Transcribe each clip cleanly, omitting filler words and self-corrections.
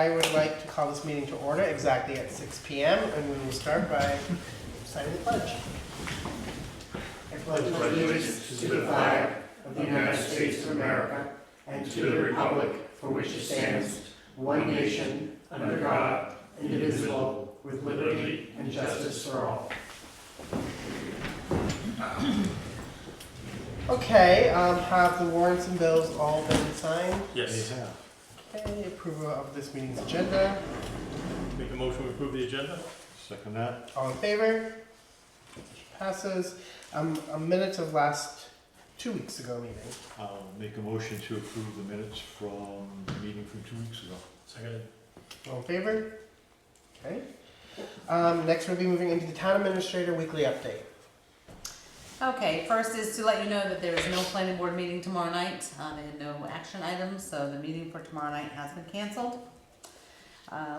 I would like to call this meeting to order exactly at 6 p.m. and we will start by signing the pledge. I pledge allegiance to the flag of the United States of America and to the republic for which it stands, one nation, under God, indivisible, with liberty and justice for all. Okay, have the warrants and bills all been signed? Yes. Okay, approval of this meeting's agenda. Make a motion to approve the agenda? Second that. All in favor? Passes. Minutes of last 2 weeks ago meeting. I'll make a motion to approve the minutes from the meeting from 2 weeks ago. Seconded. All in favor? Okay. Next we'll be moving into the town administrator weekly update. Okay, first is to let you know that there is no planning board meeting tomorrow night. They had no action items, so the meeting for tomorrow night has been canceled.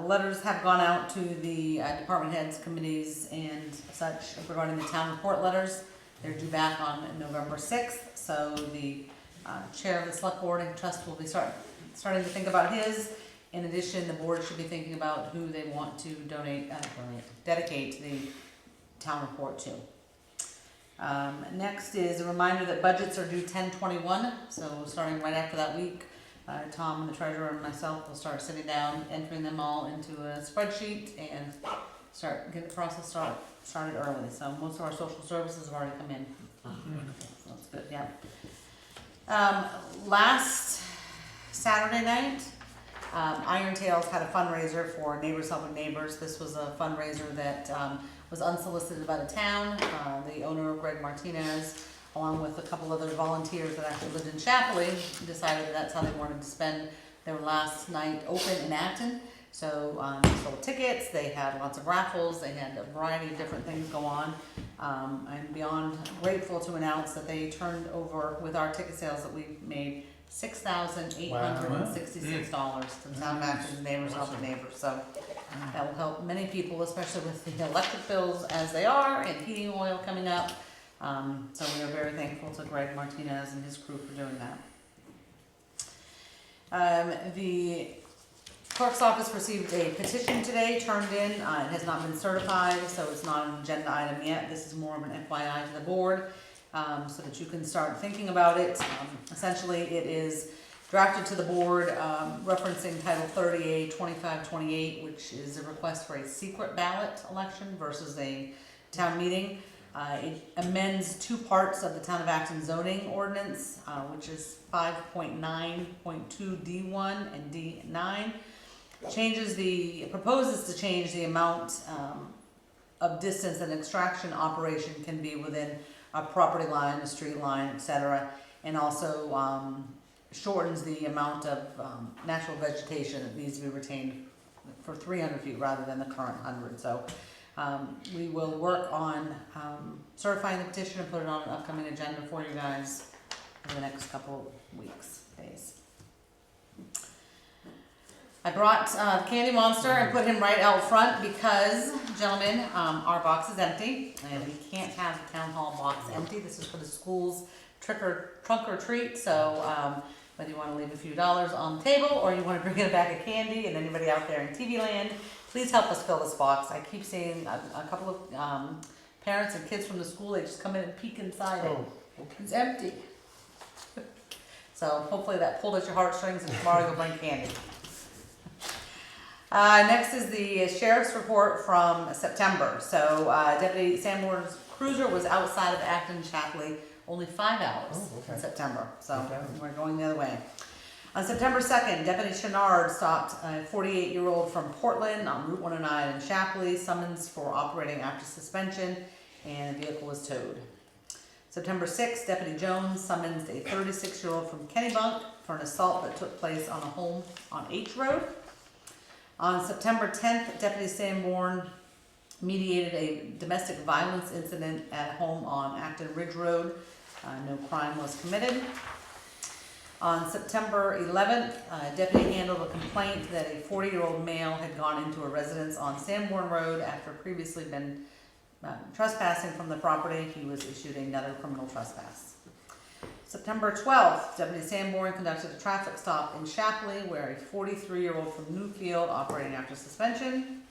Letters have gone out to the department heads, committees, and such regarding the town report letters. They're due back on November 6th, so the chair of the select board and trust will be starting to think about his. In addition, the board should be thinking about who they want to dedicate the town report to. Next is a reminder that budgets are due 10/21, so starting right after that week, Tom, the treasurer, and myself will start sitting down, entering them all into a spreadsheet and start get the process started early. So most of our social services have already come in. So that's good, yeah. Last Saturday night, Iron Tails had a fundraiser for Neighbors Helping Neighbors. This was a fundraiser that was unsolicited by the town. The owner, Greg Martinez, along with a couple other volunteers that actually lived in Chapley, decided that that's how they wanted to spend their last night open in Acton. So they sold tickets, they had lots of raffles, they had a variety of different things go on. I'm beyond grateful to announce that they turned over, with our ticket sales that we made, $6,866 to the town of Acton Neighbors Helping Neighbors. So that will help many people, especially with the electric bills as they are and heating oil coming up. So we are very thankful to Greg Martinez and his crew for doing that. The clerk's office received a petition today, turned in. It has not been certified, so it's not an agenda item yet. This is more of an FYI to the board, so that you can start thinking about it. Essentially, it is drafted to the board referencing Title 30A 2528, which is a request for a secret ballot election versus a town meeting. It amends two parts of the Town of Acton zoning ordinance, which is 5.9.2 D1 and D9. Proposes to change the amount of distance an extraction operation can be within a property line, a street line, etc., and also shortens the amount of natural vegetation that needs to be retained for 300 feet rather than the current 100. So we will work on certifying the petition and put it on an upcoming agenda for you guys in the next couple of weeks, days. I brought Candy Monster and put him right out front because, gentlemen, our box is empty and we can't have the town hall box empty. This is for the school's trunk or treat. So whether you want to leave a few dollars on the table or you want to bring in a bag of candy, and anybody out there in TV land, please help us fill this box. I keep seeing a couple of parents and kids from the school, they just come in and peek inside it. It's empty. So hopefully that pulled at your heartstrings and tomorrow you'll bring candy. Next is the sheriff's report from September. So Deputy Sanborn's cruiser was outside of Acton Chapley only 5 hours in September. So we're going the other way. On September 2nd, Deputy Chenard stopped a 48-year-old from Portland on Route 109 in Chapley, summons for operating after suspension, and the vehicle was towed. September 6th, Deputy Jones summons a 36-year-old from Kennebunk for an assault that took place on a home on H Road. On September 10th, Deputy Sanborn mediated a domestic violence incident at a home on Acton Ridge Road. No crime was committed. On September 11th, deputy handled a complaint that a 40-year-old male had gone into a residence on Sanborn Road after previously been trespassing from the property. He was issued another criminal trespass. September 12th, Deputy Sanborn conducted a traffic stop in Shapley where a 43-year-old from Newfield operating after suspension.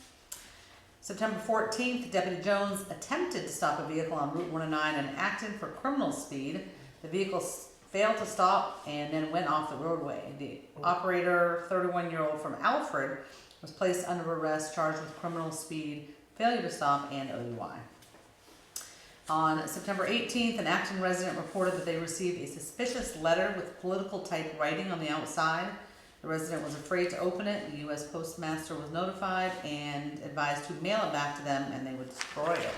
September 14th, Deputy Jones attempted to stop a vehicle on Route 109 in Acton for criminal speed. The vehicle failed to stop and then went off the roadway. The operator, 31-year-old from Alfred, was placed under arrest, charged with criminal speed, failure to stop, and OUI. On September 18th, an Acton resident reported that they received a suspicious letter with political type writing on the outside. The resident was afraid to open it. The U.S. Postmaster was notified and advised to mail it back to them and they would destroy it.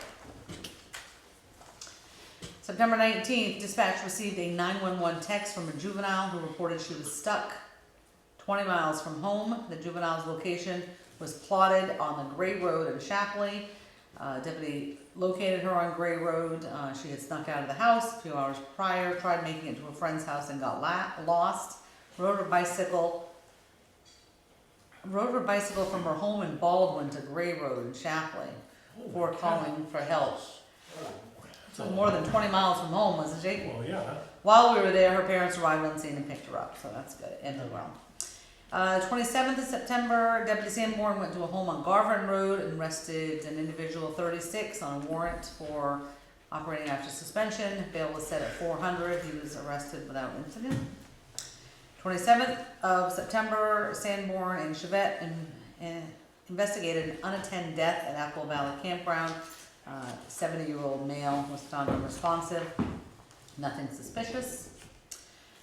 September 19th, dispatch received a 911 text from a juvenile who reported she was stuck 20 miles from home. The juvenile's location was plotted on the Gray Road in Shapley. Deputy located her on Gray Road. She had snuck out of the house a few hours prior, tried making it to a friend's house and got lost. Rode her bicycle from her home in Baldwin to Gray Road in Shapley before calling for help. So more than 20 miles from home, wasn't she? Well, yeah. While we were there, her parents arrived on scene and picked her up, so that's good. It ended well. 27th of September, Deputy Sanborn went to a home on Garvin Road and arrested an individual 36 on a warrant for operating after suspension. Bail was set at $400. He was arrested without incident. 27th of September, Sanborn and Chevette investigated an unattended death at Apple Valley Campground. 70-year-old male was found unresponsive. Nothing suspicious.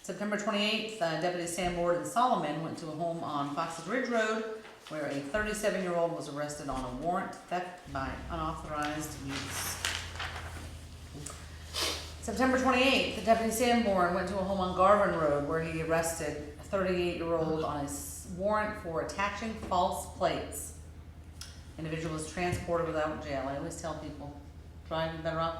September 28th, Deputy Sanborn and Solomon went to a home on Fox's Ridge Road where a 37-year-old was arrested on a warrant theft by unauthorized use. September 28th, Deputy Sanborn went to a home on Garvin Road where he arrested a 38-year-old on a warrant for attaching false plates. Individual was transported without jail. I always tell people, driving better off.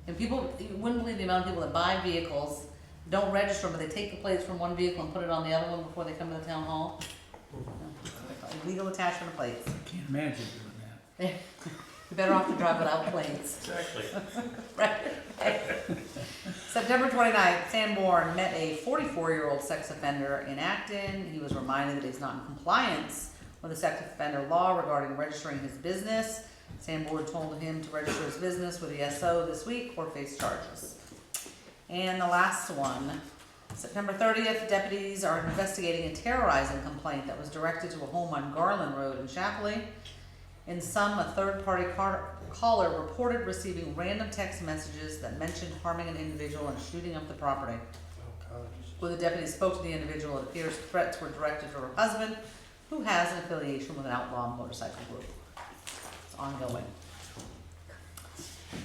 And people, you wouldn't believe the amount of people that buy vehicles, don't register them, but they take the plates from one vehicle and put it on the other one before they come to the town hall. Illegal attachment of plates. Can't imagine doing that. You're better off to drive without plates. Exactly. Right. September 29th, Sanborn met a 44-year-old sex offender in Acton. He was reminded that he's not in compliance with the sex offender law regarding registering his business. Sanborn told him to register his business with the SO this week or face charges. And the last one, September 30th, deputies are investigating a terrorizing complaint that was directed to a home on Garland Road in Shapley. In sum, a third-party caller reported receiving random text messages that mentioned harming an individual and shooting up the property. When the deputy spoke to the individual, it appears threats were directed to her husband, who has an affiliation with an outlaw motorcycle group. It's ongoing.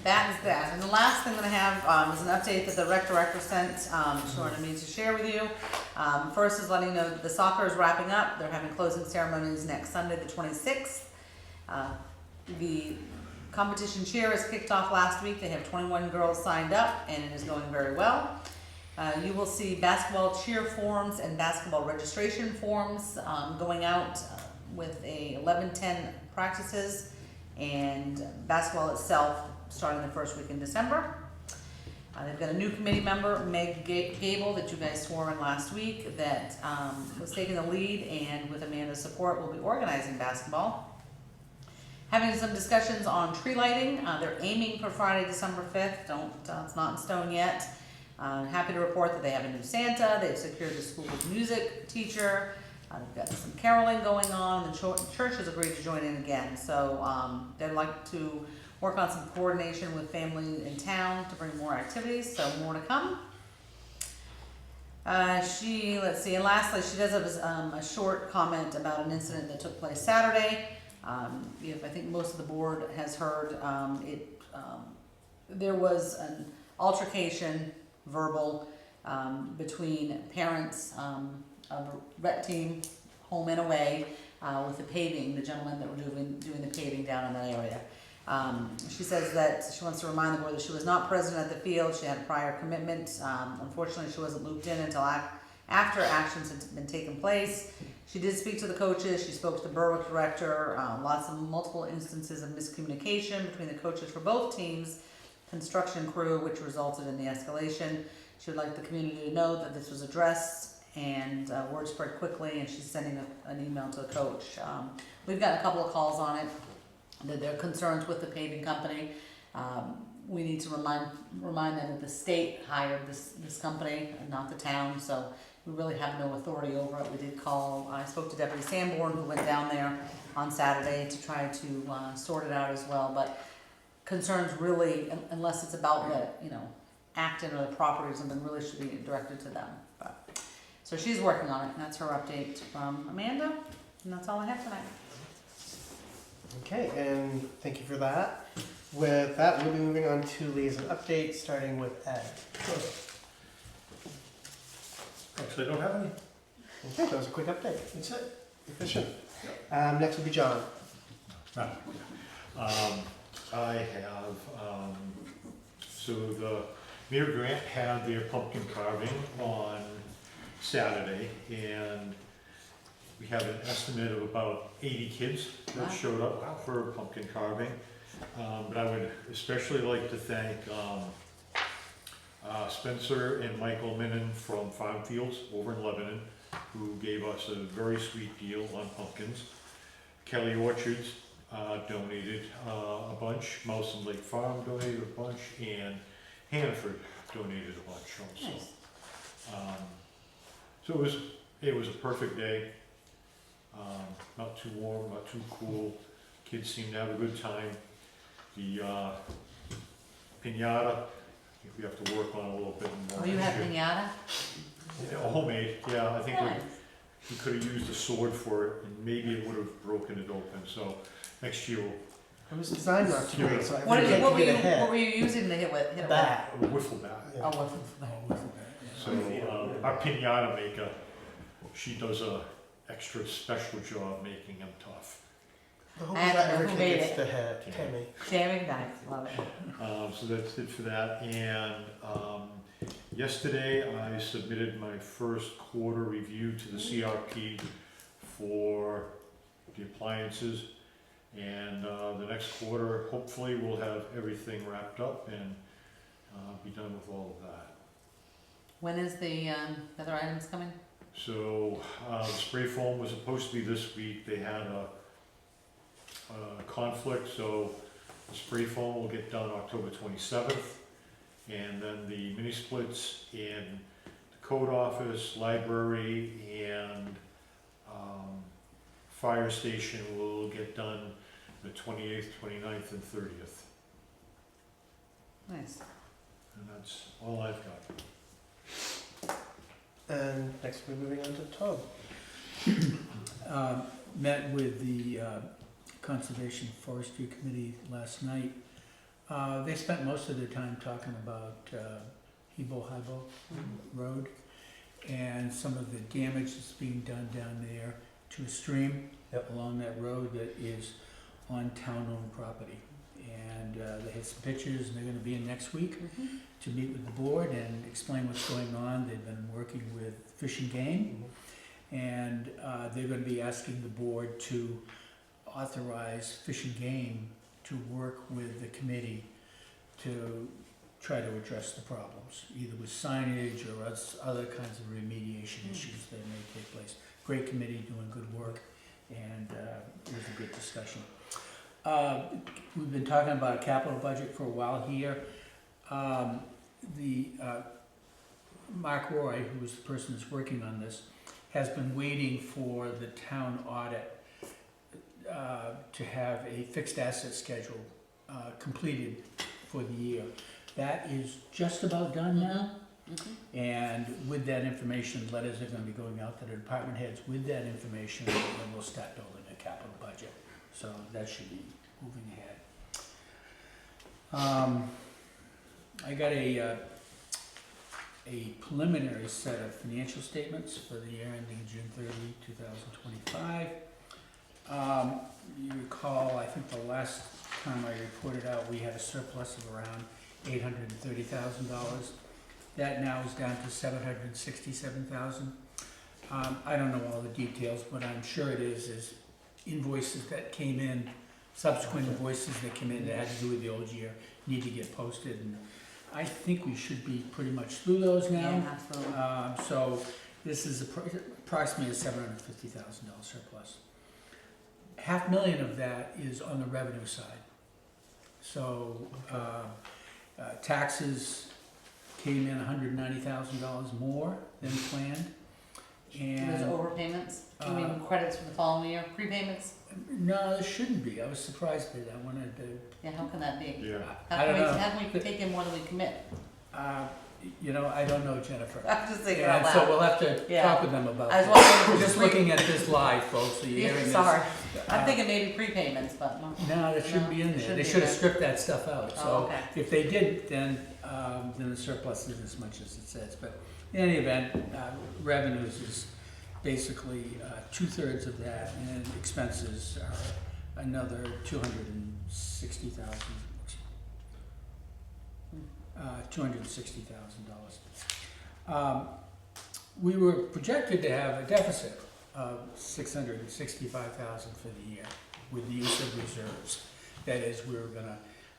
That is that. And the last thing that I have is an update that the rec director sent. She wanted me to share with you. First is letting you know that the soccer is wrapping up. They're having closing ceremonies next Sunday, the 26th. The competition cheer is kicked off last week. They have 21 girls signed up, and it is going very well. You will see basketball cheer forms and basketball registration forms going out with a 11-10 practices, and basketball itself starting the first week in December. They've got a new committee member, Meg Gable, that you guys swore in last week, that was taking the lead, and with Amanda's support will be organizing basketball. Having some discussions on tree lighting. They're aiming for Friday, December 5th. It's not in stone yet. Happy to report that they have a new Santa. They've secured the school's music teacher. They've got some caroling going on. The church has agreed to join in again. So they'd like to work on some coordination with family in town to bring more activities. So more to come. Let's see, and lastly, she does have a short comment about an incident that took place Saturday. If I think most of the board has heard, there was an altercation, verbal, between parents of a rec team, home and away, with the paving, the gentlemen that were doing the paving down in that area. She says that she wants to remind the board that she was not present at the field. She had a prior commitment. Unfortunately, she wasn't looped in until after actions had been taken place. She did speak to the coaches. She spoke to the Berwick director. Multiple instances of miscommunication between the coaches for both teams, construction crew, which resulted in the escalation. She would like the community to know that this was addressed and word spread quickly, and she's sending an email to the coach. We've got a couple of calls on it, that there are concerns with the paving company. We need to remind them that the state hired this company and not the town, so we really have no authority over it. We did call, I spoke to Deputy Sanborn, who went down there on Saturday to try to sort it out as well, but concerns really, unless it's about the, Acton or the property or something, really should be directed to them. But, so she's working on it, and that's her update from Amanda, and that's all I have tonight. Okay, and thank you for that. With that, we'll be moving on to liaison updates, starting with Ed. Actually, I don't have any. Okay, that was a quick update. That's it. Efficient. Next will be John. I have, so the Mayor Grant had their pumpkin carving on Saturday, and we have an estimate of about 80 kids that Wow. showed up for pumpkin carving. But I would especially like to thank Spencer and Michael Minnan from Farm Fields over in Lebanon, who gave us a very sweet deal on pumpkins. Kelly Orchards donated a bunch, Mouse and Lake Farm donated a bunch, and Hannaford donated a bunch also. Nice. So it was a perfect day. Not too warm, not too cool. Kids seemed to have a good time. The piñata, I think we have to work on a little bit more. Oh, you have pinata? Yeah, homemade, yeah, I think Nice. we could have used a sword for it, and maybe it would have broken it open, so next year It was designed not to break, so What, every kid could get a hit. what were you using to hit with? A bat. we'll wiffle bat. Yeah. Oh, what? So our piñata maker, she does a extra special job making them tough. I hope I have that to know every who kid made gets it. the hit. Tammy. Jamming nice, love it. So that's it for that, and yesterday I submitted my first quarter review to the CRP for the appliances, and the next quarter, hopefully we'll have everything wrapped up and be done with all of that. When is the other items coming? So the spray foam was supposed to be this week, they had a conflict, so the spray foam will get done October 27th, and then the mini splits in the code office, library, and fire station will get done the 28th, 29th, and 30th. Nice. And that's all I've got. And next we're moving on to Todd. Met with the Conservation Forestry Committee last night. They spent most of their time talking about Hebo Road and some of the damage that's being done down there to a stream along that road that is on town-owned property. And they had some pictures, and they're gonna be in next week to meet with the board and explain what's going on. They've been working with Fish and Game, and they're gonna be asking the board to authorize Fish and Game to work with the committee to try to address the problems, either with signage or other kinds of remediation issues that may take place. Great committee, doing good work, and it was a good discussion. We've been talking about a capital budget for a while here. Mark Roy, who is the person that's working on this, has been waiting for the town audit to have a fixed asset schedule completed for the year. That is just about done now. And with that information, letters are gonna be going out to the department heads with that information, and we'll start building a capital budget. So that should be moving ahead. I got a preliminary set of financial statements for the year ending June 30, 2025. You recall, I think the last time I reported out, we had a surplus of around $830,000. That now is down to $767,000. I don't know all the details, but I'm sure it is invoices that came in, subsequent invoices that came in that had to do with the old year, need to get posted, and I think we should be pretty much through those Yeah, now. absolutely. So this is approximately a $750,000 surplus. $500,000 of that is on the revenue side. So taxes came in $190,000 more than planned. There's And overpayments, you mean credits for the following year, prepayments? no, there shouldn't be. I was surprised by that. I wanted to, Yeah, how can that be? Yeah, I don't know. How can we take in more than we commit? I don't know, Jennifer. I'm just thinking out And so loud. we'll have to Yeah. talk with them about I was that. wondering if We're it just was looking at this live, folks, so you're Yeah, hearing this. sorry, Uh, I'm thinking maybe prepayments, but no. No, that shouldn't be in No, it there. shouldn't They be should have there. stripped that stuff out. Oh, So okay. if they did, then the surplus isn't as much as it says. But in any event, revenues is basically 2/3 of that, and expenses are another $260,000. $260,000. We were projected to have a deficit of $665,000 for the year with the use of reserves. That is,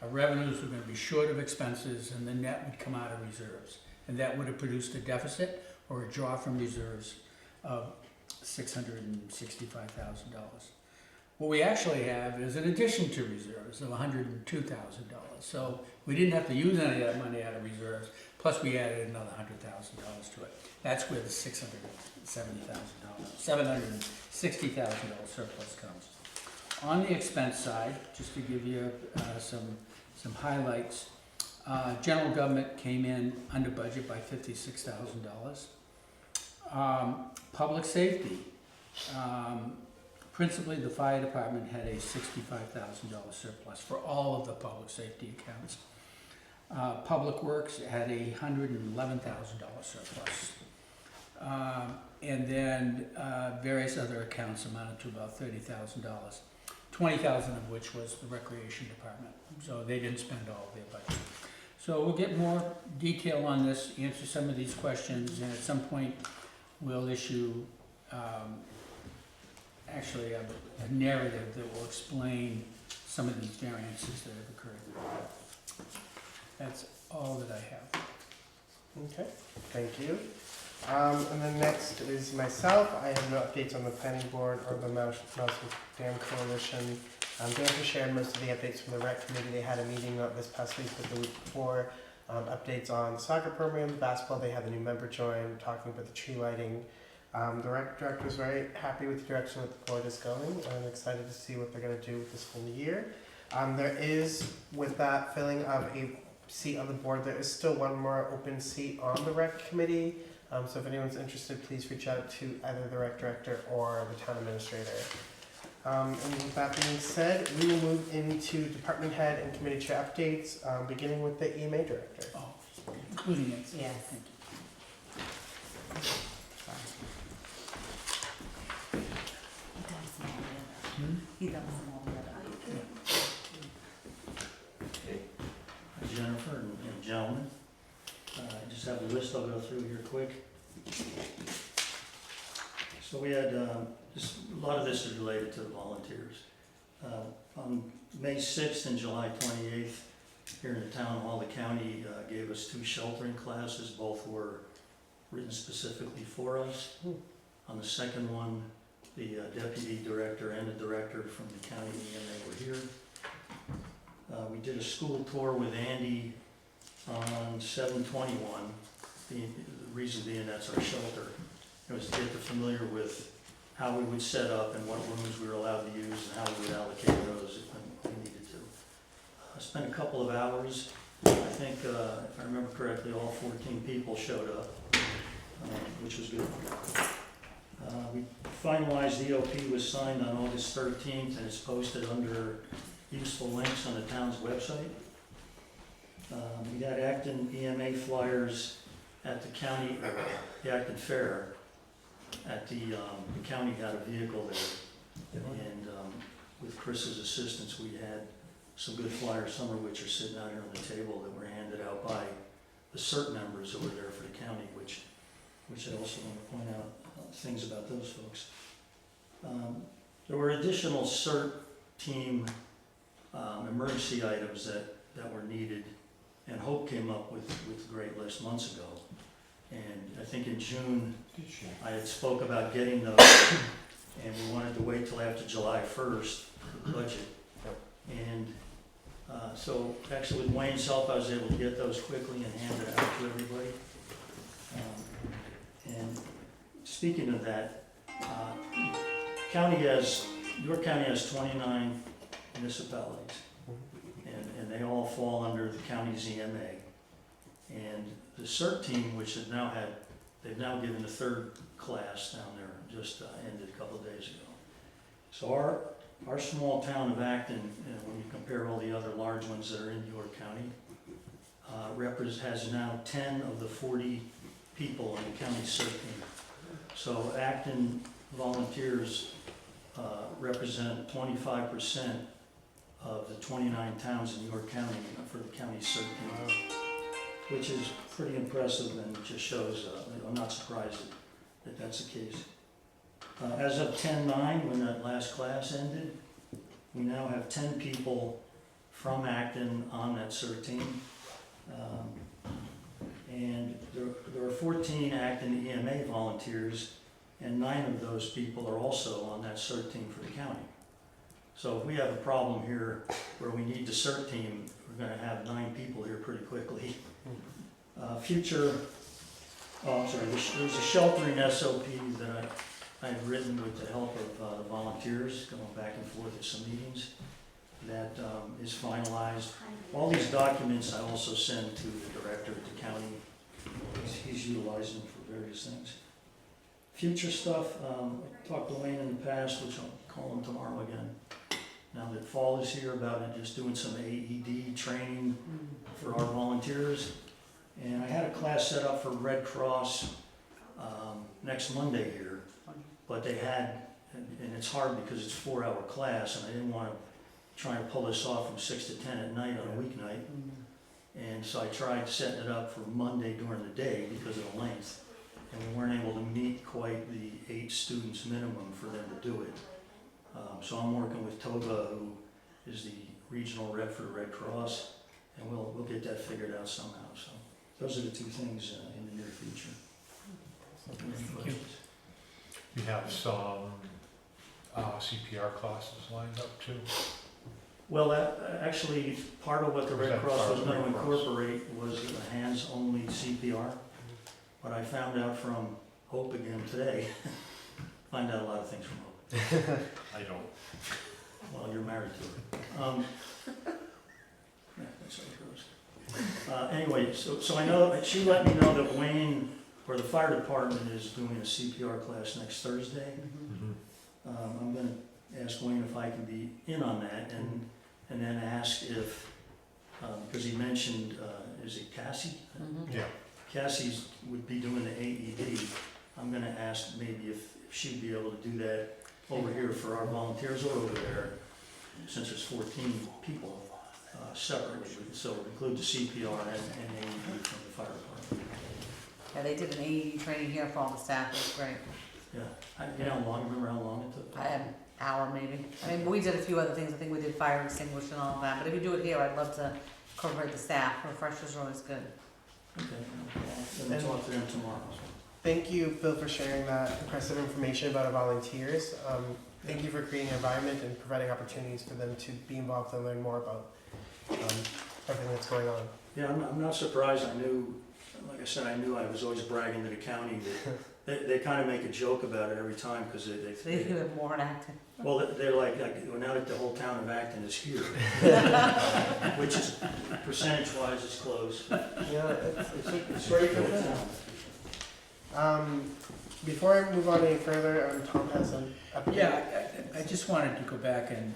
our revenues were gonna be short of expenses, and the net would come out of reserves. And that would have produced a deficit or a draw from reserves of $665,000. What we actually have is an addition to reserves of $102,000. So we didn't have to use any of that money out of reserves, plus we added another $100,000 to it. That's where the $760,000 surplus comes. On the expense side, just to give you some highlights, general government came in under budget by $56,000. Public safety, principally the fire department had a $65,000 surplus for all of the public safety accounts. Public works had a $111,000 surplus. And then various other accounts amounted to about $30,000, $20,000 of which was the recreation department. So they didn't spend all of their budget. So we'll get more detail on this, answer some of these questions, and at some point we'll issue actually a narrative that will explain some of these variances that have occurred. That's all that I have. Okay, thank you. And then next is myself. I have no updates on the planning board or the Mouse Dam Coalition. Jennifer shared most of the updates from the rec committee. They had a meeting not this past week, but the week before. Updates on soccer program, basketball. They had a new member join, talking about the tree lighting. The rec director is very happy with the direction that the board is going. I'm excited to see what they're going to do with this whole year. There is, with that filling of a seat on the board, there is still one more open seat on the rec committee. So if anyone's interested, please reach out to either the rec director or the town administrator. And with that being said, we will move into department head and committee chair updates, beginning with the EMA director. Oh, including it. Yes. Thank you. He does them all together. Hmm? He does them all together. Jennifer and gentlemen, I just have a list I'll go through here quick. So we had, just, a lot of this is related to the volunteers. On May 6th and July 28th, here in the town hall, the county gave us 2 sheltering classes. Both were written specifically for us. On the second one, the deputy director and the director from the county EMA were here. We did a school tour with Andy on 7/21. The reason being that's our shelter. It was to get familiar with how we would set up and what rooms we were allowed to use and how we would allocate those if we needed to. I spent a couple of hours. I think, if I remember correctly, all 14 people showed up, which was good. We finalized, the EOP was signed on August 13th and it's posted under useful links on the town's website. We had Acton EMA flyers at the county, the Acton Fair. At the county had a vehicle there, and with Chris's assistance, we had some good flyers, some of which are sitting out here on the table that were handed out by the CERT members that were there for the county, which I also want to point out things about those folks. There were additional CERT team emergency items that were needed And Hope came up with a great list months ago. And I think in June, I had spoke about getting those, and we wanted to wait till after July 1st for the budget. And so actually with Wayne's help, I was able to get those quickly and hand it out to everybody. And speaking of that, York County has 29 municipalities, and they all fall under the county's EMA. And the CERT team, which they've now given the third class down there, just ended a couple of days ago. So our small town of Acton, when you compare all the other large ones that are in York County, has now 10 of the 40 people on the county CERT team. So Acton volunteers represent 25% of the 29 towns in York County for the county CERT team, which is pretty impressive and just shows, I'm not surprised that that's the case. As of 10/9, when that last class ended, we now have 10 people from Acton on that CERT team. And there are 14 Acton EMA volunteers, and 9 of those people are also on that CERT team for the county. So if we have a problem here where we need the CERT team, we're gonna have 9 people here pretty quickly. There's a sheltering SOP that I had written with the help of the volunteers, going back and forth at some meetings, that is finalized. All these documents I also send to the director at the county. He's utilizing them for various things. Future stuff, I talked to Wayne in the past, which I'll call him tomorrow again. Now that fall is here, about it, just doing some AED training for our volunteers. And I had a class set up for Red Cross next Monday here, but they had, and it's hard because it's a 4-hour class, and I didn't want to try and pull this off from 6 to 10 at night on a weeknight. And so I tried setting it up for Monday during the day because of the length. And we weren't able to meet quite the 8 students minimum for them to do it. So I'm working with Toba, who is the regional rep for the Red Cross, and we'll get that figured out somehow. So those are the 2 things in the near future. Thank you. You have some CPR classes lined up too? Well, that, actually, part of what the Or is Red that Cross part was of the going to Red Cross? incorporate was a hands-only CPR. But I found out from Hope again today, find out a lot of things from Hope. I don't. Well, you're married to her. Yeah, that's how it goes. Anyway, so I know, she let me know that Wayne, or the fire department, is doing a CPR class next Thursday. I'm gonna ask Wayne if I can be in on that, and then ask if, because he mentioned, is it Cassie? Yeah. Cassie's would be doing the AED. I'm gonna ask maybe if she'd be able to do that over here for our volunteers or over there, since there's 14 people separately. So include the CPR and AED from the fire department. Yeah, they did an AED training here for all the staff, it was great. Yeah, you know how long, remember how long it took? I had an hour maybe. I mean, we did a few other things, I think we did fire extinguisher and all of that, but if you do it here, I'd love to incorporate the staff, refreshers are always good. Okay, then we'll talk to them tomorrow. Thank you, Bill, for sharing that impressive information about our volunteers. Thank you for creating an environment and providing opportunities for them to be involved and learn more about everything that's going on. Yeah, I'm not surprised. I knew, like I said, I knew I was always bragging to the county that they kind of make a joke about it every time because They do it more in Acton. well, they're like, well, now that the whole town of Acton is here, which is percentage-wise is close. Yeah, it's great for the town. Before I move on any further, Tom has an update. Yeah, I just wanted to go back and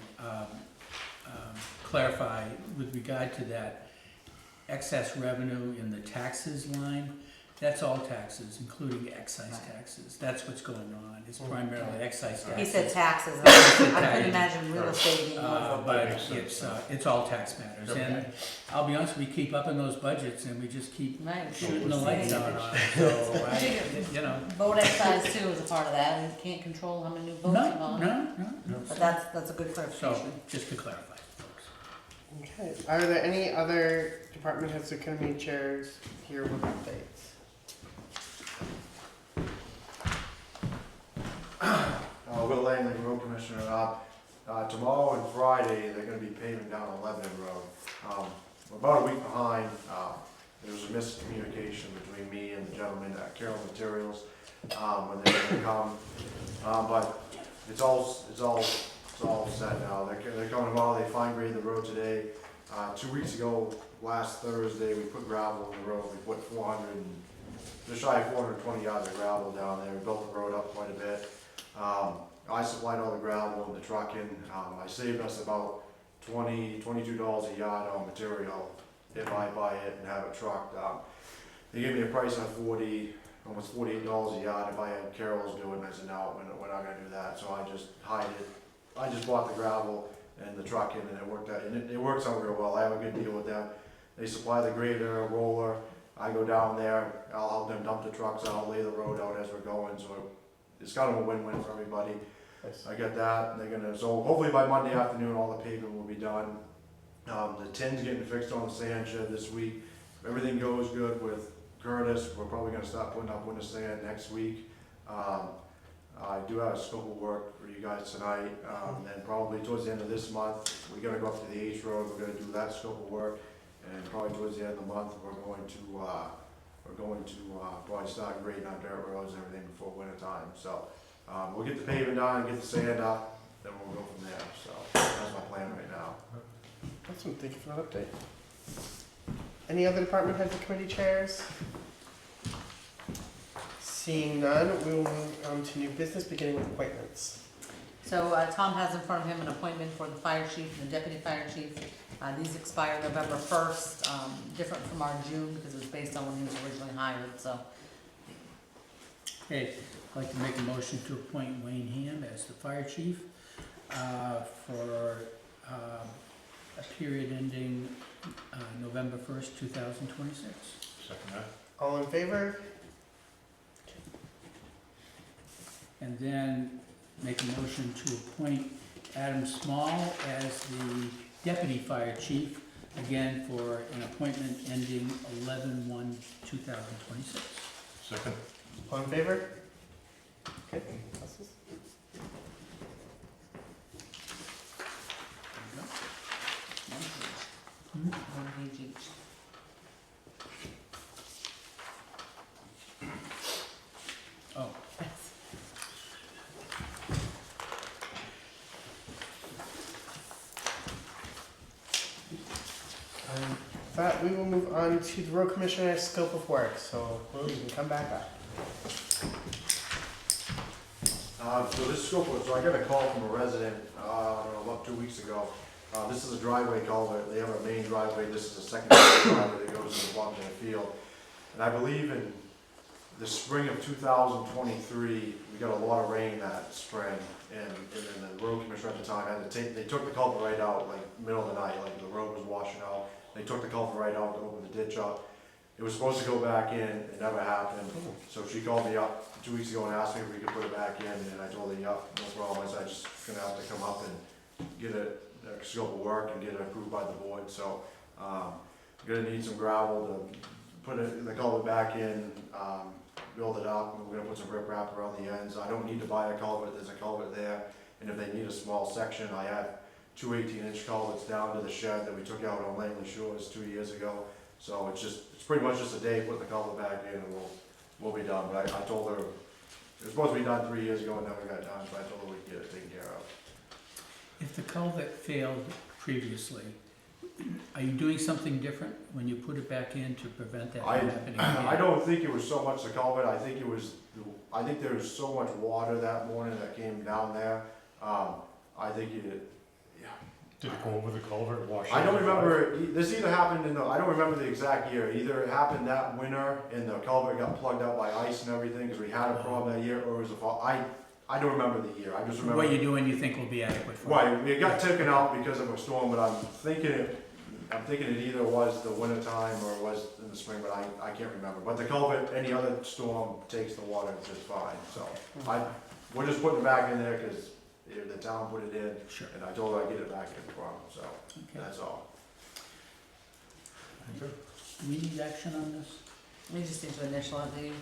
clarify with regard to that excess revenue in the taxes line. That's all taxes, including excise taxes. That's what's going on. It's primarily excise taxes. He said taxes, and I couldn't imagine real estate being over. But it's all tax matters. And I'll be honest, we keep upping those budgets and we just keep Right. shooting the lights out on it. So I, Vote excise too is a part of that, and you can't control how many new votes you no, want. no, no. But that's a good So, clarification. just to clarify, folks. Okay, are there any other department heads or committee chairs here with updates? Will Langley, road commissioner, tomorrow and Friday, they're gonna be paving down Lebanon Road. We're about a week behind, there was a miscommunication between me and the gentleman at Carroll Materials, when they were gonna come. But it's all set now, they're coming tomorrow, they fine graded the road today. 2 weeks ago, last Thursday, we put gravel on the road, we put just shy of 420 yards of gravel down there, we built the road up quite a bit. I supplied all the gravel and the trucking. I saved us about $22 a yard on material if I buy it and have it trucked. They gave me a price of almost $48 a yard if I had Carol's do it, and I said, no, we're not gonna do that. So I just I just bought the gravel and the trucking, and it worked out, and it works out real well. I have a good deal with them. They supply the grader, roller. I go down there, I'll help them dump the trucks out, lay the road out as we're going, so it's kind of a win-win for everybody. Nice. I got that, and so hopefully by Monday afternoon, all the paving will be done. The tin's getting fixed on the sand shed this week. If everything goes good with Curtis, we're probably gonna start putting up winter sand next week. I do have a scope of work for you guys tonight, and probably towards the end of this month, we're gonna go up to the H Road, we're gonna do that scope of work, and probably towards the end of the month, we're going to probably start grading our dirt roads and everything before winter time. So we'll get the paving done, get the sand up, then we'll go from there. So that's my plan right now. Awesome, thank you for that update. Any other department heads or committee chairs? Seeing none, we will move on to new business, beginning with appointments. So Tom has in front of him an appointment for the fire chief and the deputy fire chief. These expire November 1st, different from our June because it was based on when he was originally hired, so. Okay, I'd like to make a motion to appoint Wayne Ham as the fire chief for a period ending November 1st, 2026. Second that. All in favor? And then make a motion to appoint Adam Small as the deputy fire chief, again for an appointment ending 11/1/2026. Second. All in favor? Okay, passes. One page each. Oh, With that, we will move on to the road commissioner's scope of work, so Will, you can come back up. So this scope was, so I got a call from a resident, I don't know, about 2 weeks ago. This is a driveway culvert, they have a main driveway, this is a secondary driveway that goes to the bottom of the field. And I believe in the spring of 2023, we got a lot of rain that spring, and then the road commissioner at the time had to they took the culvert right out, like, middle of the night, like the road was washing out. They took the culvert right out to open the ditch up. It was supposed to go back in, it never happened. So she called me up 2 weeks ago and asked me if we could put it back in, and I told her, yeah, no problem. I said, I just gonna have to come up and get a scope of work and get it approved by the board. So, gonna need some gravel to put the culvert back in, build it up, and we're gonna put some rip wrap around the ends. I don't need to buy a culvert, there's a culvert there, and if they need a small section, I have two 18-inch culverts down to the shed that we took out on Langley Shores 2 years ago. So it's pretty much just a day, put the culvert back in, and we'll be done. But I told her, it was supposed to be done 3 years ago and never got done, so I told her we'd get it taken care of. if the culvert failed previously, are you doing something different when you put it back in to prevent that from happening again? I don't think it was so much the culvert, I think there was so much water that morning that came down there. I think Did it go over the culvert, wash it? I don't remember, this either happened I don't remember the exact year, either it happened that winter and the culvert got plugged out by ice and everything, because we had a problem that year, or it was a fall, I don't remember the year, I just remember. What you're doing you think will be adequate for? Right, it got taken out because of a storm, but I'm thinking it either was the winter time or it was in the spring, but I can't remember. But the culvert, any other storm takes the water just fine, so we're just putting it back in there because the town put it in, Sure. and I told her I'd get it back in for them, so Okay. that's all. Do we need action on this? We just need to initial it, do you?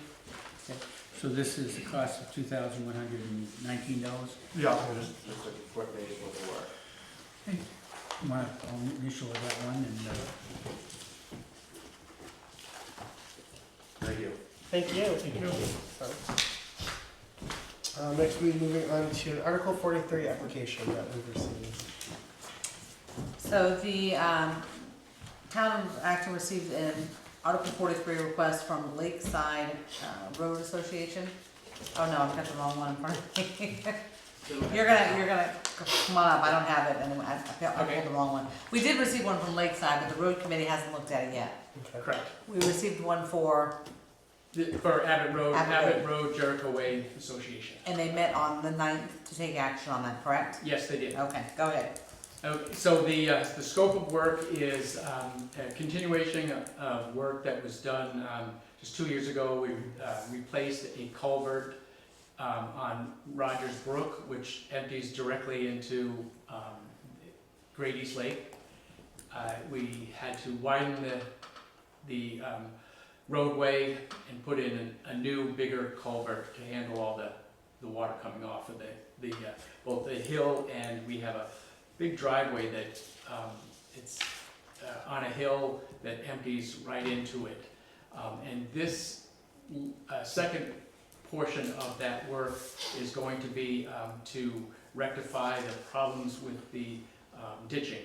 So this is the cost of $2,119? Yeah. Just a quick day's worth of work. I'll initial that one and, Thank you. Thank you. Next, we're moving on to Article 43 application that we've received. So the town of Acton received an Article 43 request from Lakeside Road Association. Oh no, I've got the wrong one in front of me. You're gonna, come on up, I don't have it, and I pulled the wrong one. We did receive one from Lakeside, but the road committee hasn't looked at it yet. Okay. Correct. We received one for, For Abbott Road, Abbott Abbott Road Jericho Way Association. and they met on the 9th to take action on that, correct? Yes, they did. Okay, go ahead. Okay, so the scope of work is a continuation of work that was done just 2 years ago. We replaced a culvert on Rogers Brook, which empties directly into Great East Lake. We had to widen the roadway and put in a new, bigger culvert to handle all the water coming off of both the hill, and we have a big driveway that it's on a hill that empties right into it. And this second portion of that work is going to be to rectify the problems with the ditching.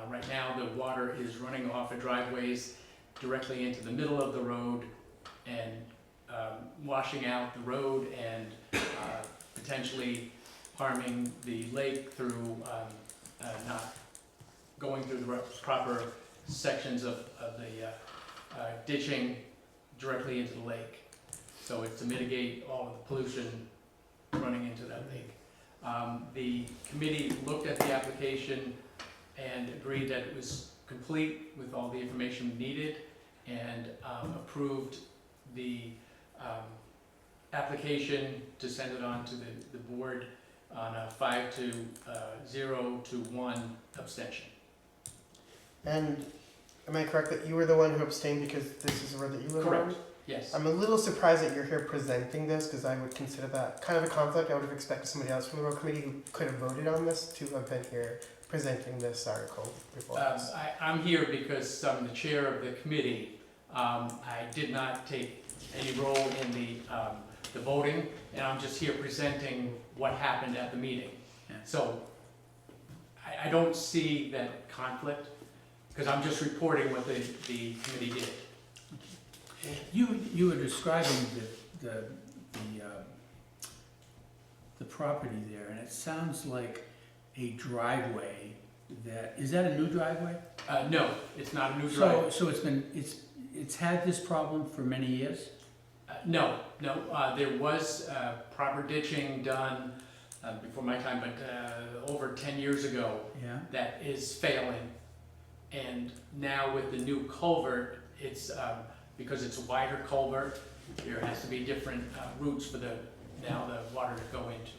Right now, the water is running off of driveways directly into the middle of the road and washing out the road and potentially harming the lake through not going through the proper sections of the ditching directly into the lake. So it's to mitigate all of the pollution running into that lake. The committee looked at the application and agreed that it was complete with all the information needed, and approved the application to send it on to the board on a 5-0 to 1 abstention. And am I correct that you were the one who abstained because this is the road that you live on? Correct. Yes. I'm a little surprised that you're here presenting this because I would consider that kind of a conflict. I would have expected somebody else from the road committee who could have voted on this to have been here presenting this article before us. I'm here because I'm the chair of the committee. I did not take any role in the voting, and I'm just here presenting what happened at the meeting. Yeah. So I don't see that conflict, because I'm just reporting what the committee did. you were describing the property there, and it sounds like a driveway is that a new driveway? No, it's not a new driveway. So it's had this problem for many years? No, there was proper ditching done before my time, but over 10 years ago, Yeah. that is failing. And now with the new culvert, it's, because it's a wider culvert, there has to be different routes for the water to go into.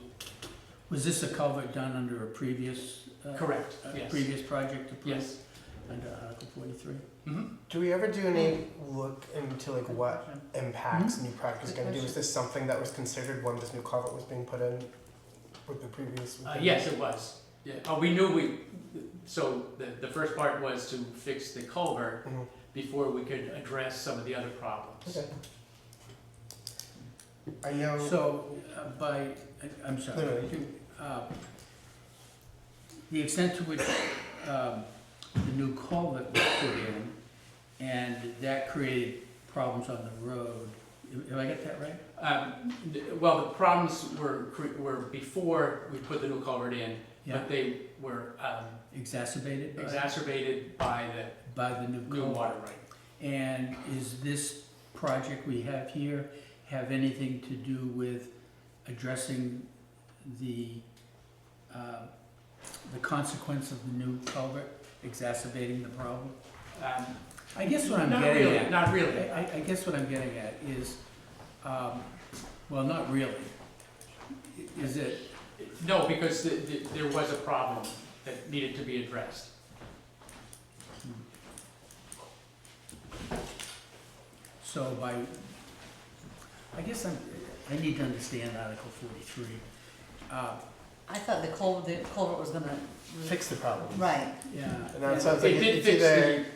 Was this a culvert done under a previous? Correct, yes. Previous project approved? Yes. Under Article 43? Mhm. Do we ever do any look into like what impacts new project is going to do? Is this something that was considered when this new culvert was being put in with the previous? Yes, it was. Yeah. Oh, we knew so the first part was to fix the culvert Mhm. before we could address some of the other problems. Okay. I know. So, I'm sorry. No, no, you can. The extent to which the new culvert was put in, and that created problems on the road. Have I got that right? Well, the problems were before we put the new culvert in, Yeah. but they were Exacerbated by exacerbated by the new the new culvert? water right. And is this project we have here have anything to do with addressing the consequence of the new culvert exacerbating the problem? I guess what I'm Not getting really, at. not really. I guess what I'm getting at is, well, not really. Is it, No, because there was a problem that needed to be addressed. So I guess I need to understand Article 43. I thought the culvert was gonna. Fix the problem. Right, Yeah. And now it sounds like It did it's fix either,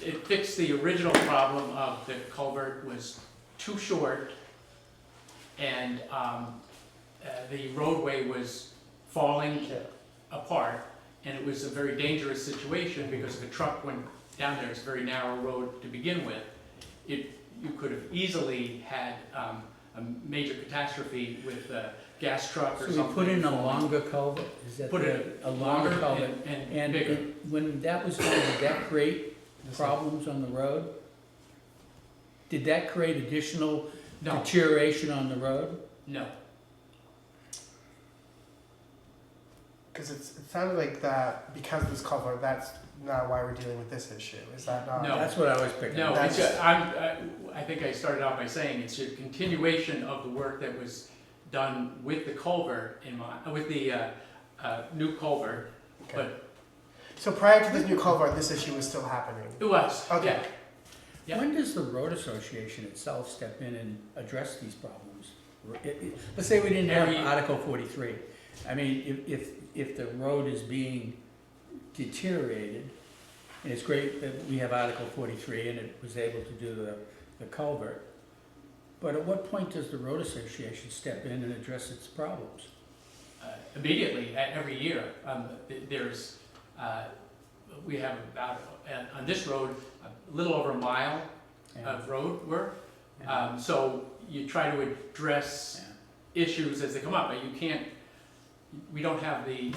it fixed the original problem of the culvert was too short and the roadway was falling apart, and it was a very dangerous situation because if a truck went down there, it's a very narrow road to begin with. You could have easily had a major catastrophe with a gas truck or So something. we put in a falling. longer culvert? Is that Put the- it a longer longer culvert? and bigger. When that was done, did that create problems on the road? Did that create additional No, deterioration on the road? no. because it sounded like that, because of this culvert, that's not why we're dealing with this issue, is that not? No. That's what I was picking No, up. it's I think I started out by saying it's a continuation of the work that was done with the culvert with the new culvert. Okay. But So prior to this new culvert, this issue was still happening? it was, Okay. yeah. Yeah. When does the road association itself step in and address these problems? Let's say we didn't have Every- Article 43. I mean, if the road is being deteriorated, and it's great that we have Article 43 and it was able to do the culvert, but at what point does the road association step in and address its problems? Immediately, every year, there's, we have about, on this road, a little over a mile Yeah. of road work. Yeah. So you try to address Yeah. issues as they come up, but you can't, we don't have the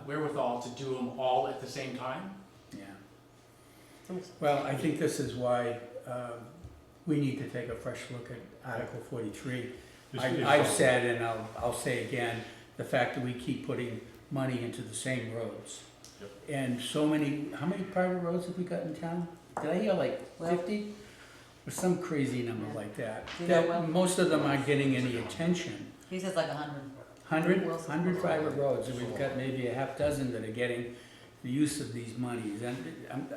wherewithal to do them all at the same time. Yeah. Well, I think this is why we need to take a fresh look at Article 43. I've said, and I'll say again, the fact that we keep putting money into the same roads. Yep. And so many, how many private roads have we got in town? Did I hear like Well- 50? Or some crazy number like that. Do you know, That Will? most of them aren't getting any attention. he says like 100. 100 private roads, and we've got maybe a half dozen that are getting the use of these monies. And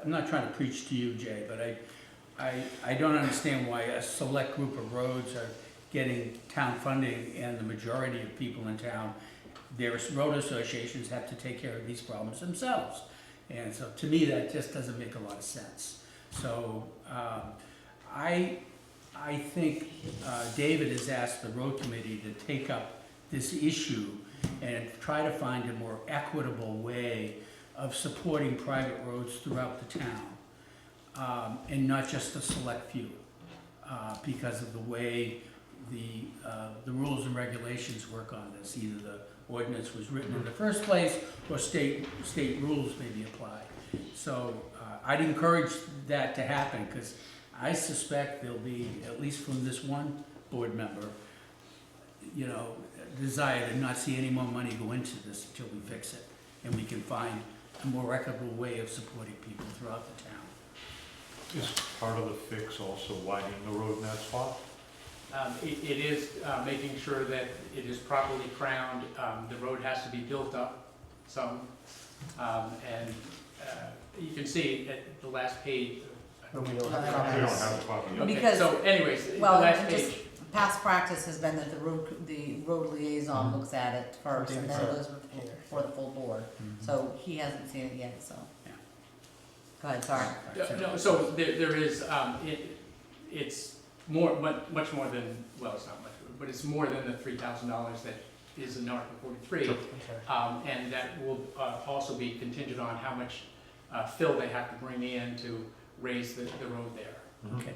I'm not trying to preach to you, Jay, but I don't understand why a select group of roads are getting town funding and the majority of people in town, their road associations have to take care of these problems themselves. And so to me, that just doesn't make a lot of sense. So I think David has asked the road committee to take up this issue and try to find a more equitable way of supporting private roads throughout the town, and not just a select few, because of the way the rules and regulations work on this. Either the ordinance was written in the first place, or state rules may be applied. So I'd encourage that to happen, because I suspect there'll be, at least from this one board member, desire to not see any more money go into this until we fix it, and we can find a more equitable way of supporting people throughout the town. Is part of the fix also widening the road in that spot? It is making sure that it is properly crowned. The road has to be built up some. And you can see at the last page. But we don't have We copies. don't have a copy. Okay, Because- so anyways, the Well, last just page. past practice has been that the road liaison looks at it first, and then it goes Here. before the full board. So he hasn't seen it yet, so. Yeah. Go ahead, sorry. No, so there is, it's much more than, well, it's not much, but it's more than the $3,000 that is in Article 43. Okay. And that will also be contingent on how much fill they have to bring in to raise the road there. Okay.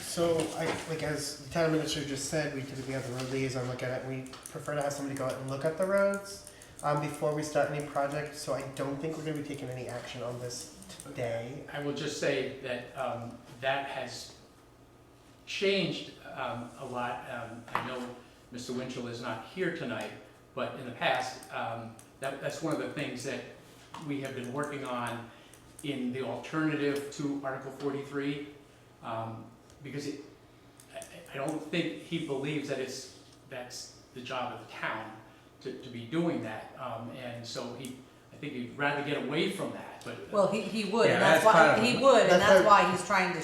So, as the town administrator just said, we typically have the road liaison look at it. We prefer to have somebody go out and look at the roads before we start any project, so I don't think we're gonna be taking any action on this today. I will just say that that has changed a lot. I know Mr. Winchell is not here tonight, but in the past, that's one of the things that we have been working on in the alternative to Article 43, because I don't think he believes that that's the job of the town to be doing that, and so I think he'd rather get away from that, but. Well, he would, Yeah, and that's that's part why, of he it. would, and That's that's why- why he's trying to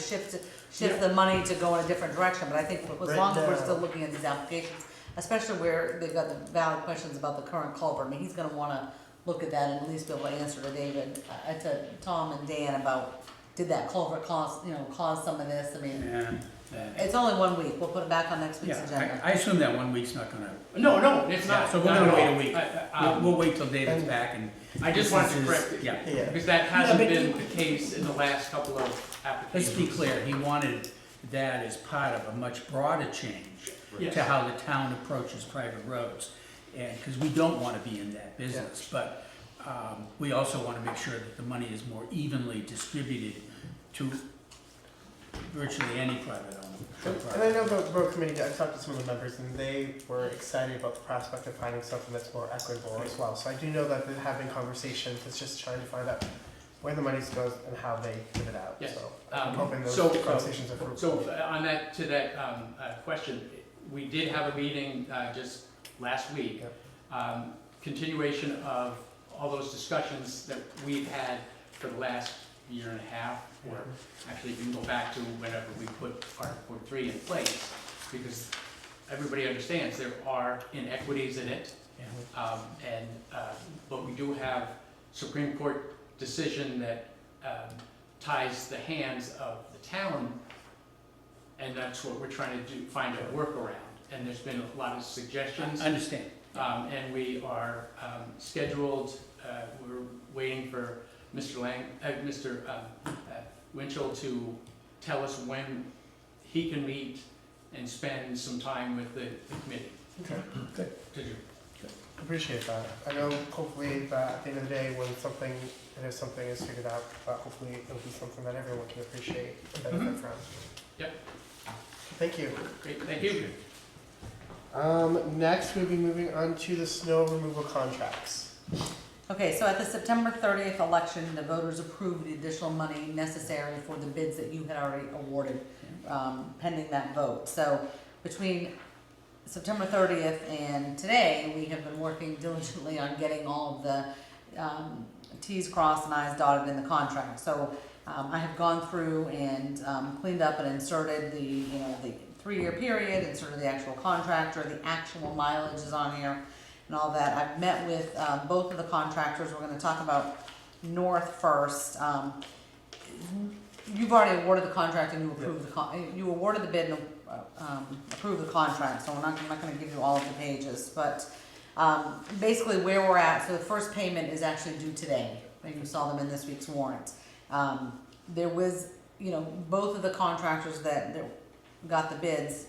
shift the money to go in a different direction, but I think as Right long as we're now- still looking at these applications, especially where they've got the valid questions about the current culvert, I mean, he's gonna wanna look at that and at least be able to answer to David, to Tom and Dan about, did that culvert cause some of this, I mean, it's only 1 week, we'll put it back on next week's Yeah, agenda. I assume that 1 week's not gonna, No, it's not. so we're not gonna at wait a all. week. We'll wait till David's And- back and. I just wanted to correct it. Yeah, Yeah. Because that hasn't but been the case in the last couple of let's applications. be clear, he wanted that as part of a much broader change Yes. to how the town approaches private roads. And, because we don't wanna be in that business, but, we also wanna make sure that the money is more evenly distributed to virtually any private owner. And I know the road committee, I talked to some of the members and they were excited about the prospect of finding something that's more equitable as well. So I do know that they're having conversations, it's just trying to find out where the money goes and how they give it out, Yes. so. I'm hoping those So, conversations are fruitful. So on that, to that question, we did have a meeting just last week. Continuation of all those discussions that we've had for the last year and a half, or actually you can go back to whenever we put Article 3 in place, because everybody understands there are inequities in it. But we do have Supreme Court decision that ties the hands of the town, and that's what we're trying to do, find a workaround. And there's been a lot of suggestions, Understand. and we are scheduled, we're waiting for Mr. Winchell to tell us when he can meet and spend some time with the committee. Okay, To do. appreciate that. I know hopefully that at the end of the day, when something, if something is figured out, hopefully it'll be something that everyone can appreciate and benefit from. Yep. Thank you. Great, thank you. Next, we'll be moving on to the snow removal contracts. Okay, so at the September 30th election, the voters approved the additional money necessary for the bids that you had already awarded, pending that vote. So between September 30th and today, we have been working diligently on getting all of the Ts crossed and Is dotted in the contract. So I have gone through and cleaned up and inserted the 3-year period, inserted the actual contractor, the actual mileage is on here and all that. I've met with both of the contractors. We're gonna talk about North first. You've already awarded the contract and you approved you awarded the bid and approved the contract, so I'm not gonna give you all of the pages, but basically where we're at, so the first payment is actually due today, and you saw them in this week's warrant. There was, both of the contractors that got the bids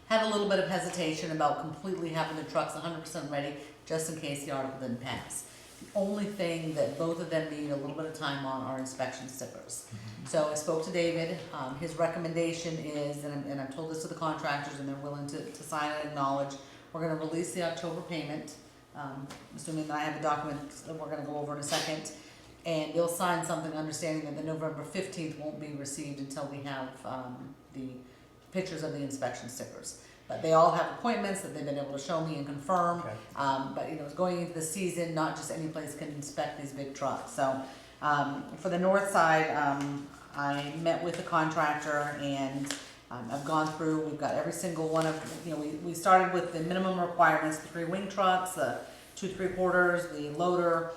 had a little bit of hesitation about completely having the trucks 100% ready, just in case the article didn't pass. The only thing that both of them need a little bit of time on are inspection stickers. So I spoke to David, his recommendation is, and I've told this to the contractors and they're willing to sign and acknowledge, we're gonna release the October payment, assuming that I have the documents that we're gonna go over in a second. And you'll sign something understanding that the November 15th won't be received until we have the pictures of the inspection stickers. But they all have appointments that they've been able to show me and confirm. Okay. But it's going into the season, not just any place can inspect these big trucks. So for the north side, I met with the contractor and I've gone through, we've got every single one of, we started with the minimum requirements, the 3 wing trucks, the 2 3/4, the loader,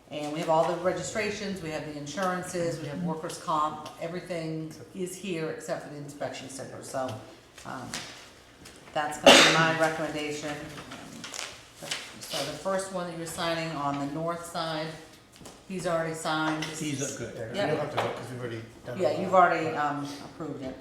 and we have all the registrations, we have the insurances, we have workers' comp, everything is here except for the inspection sticker. So that's gonna be my recommendation. So the first one that you're signing on the north side, he's already signed. This These is- are good. Yeah, Yeah. you don't have to vote because we've already done it. Yeah, you've already approved it.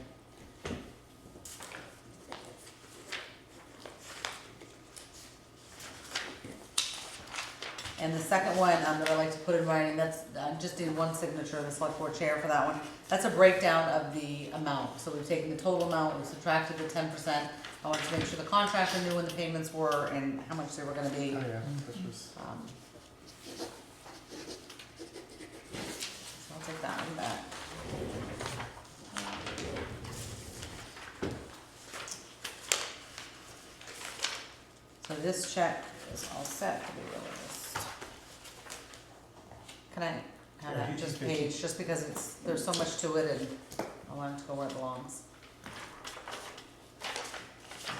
And the second one that I like to put in writing, that's, just need one signature, the select board chair for that one. That's a breakdown of the amount. So we've taken the total amount, we've subtracted the 10%. I wanted to make sure the contractor knew when the payments were and how much they were gonna be. Oh, yeah, this was, So I'll take that one back. So this check is all set to be released. Can I have Yeah, that you just can- page, just because there's so much to it and I'll let it go where it belongs.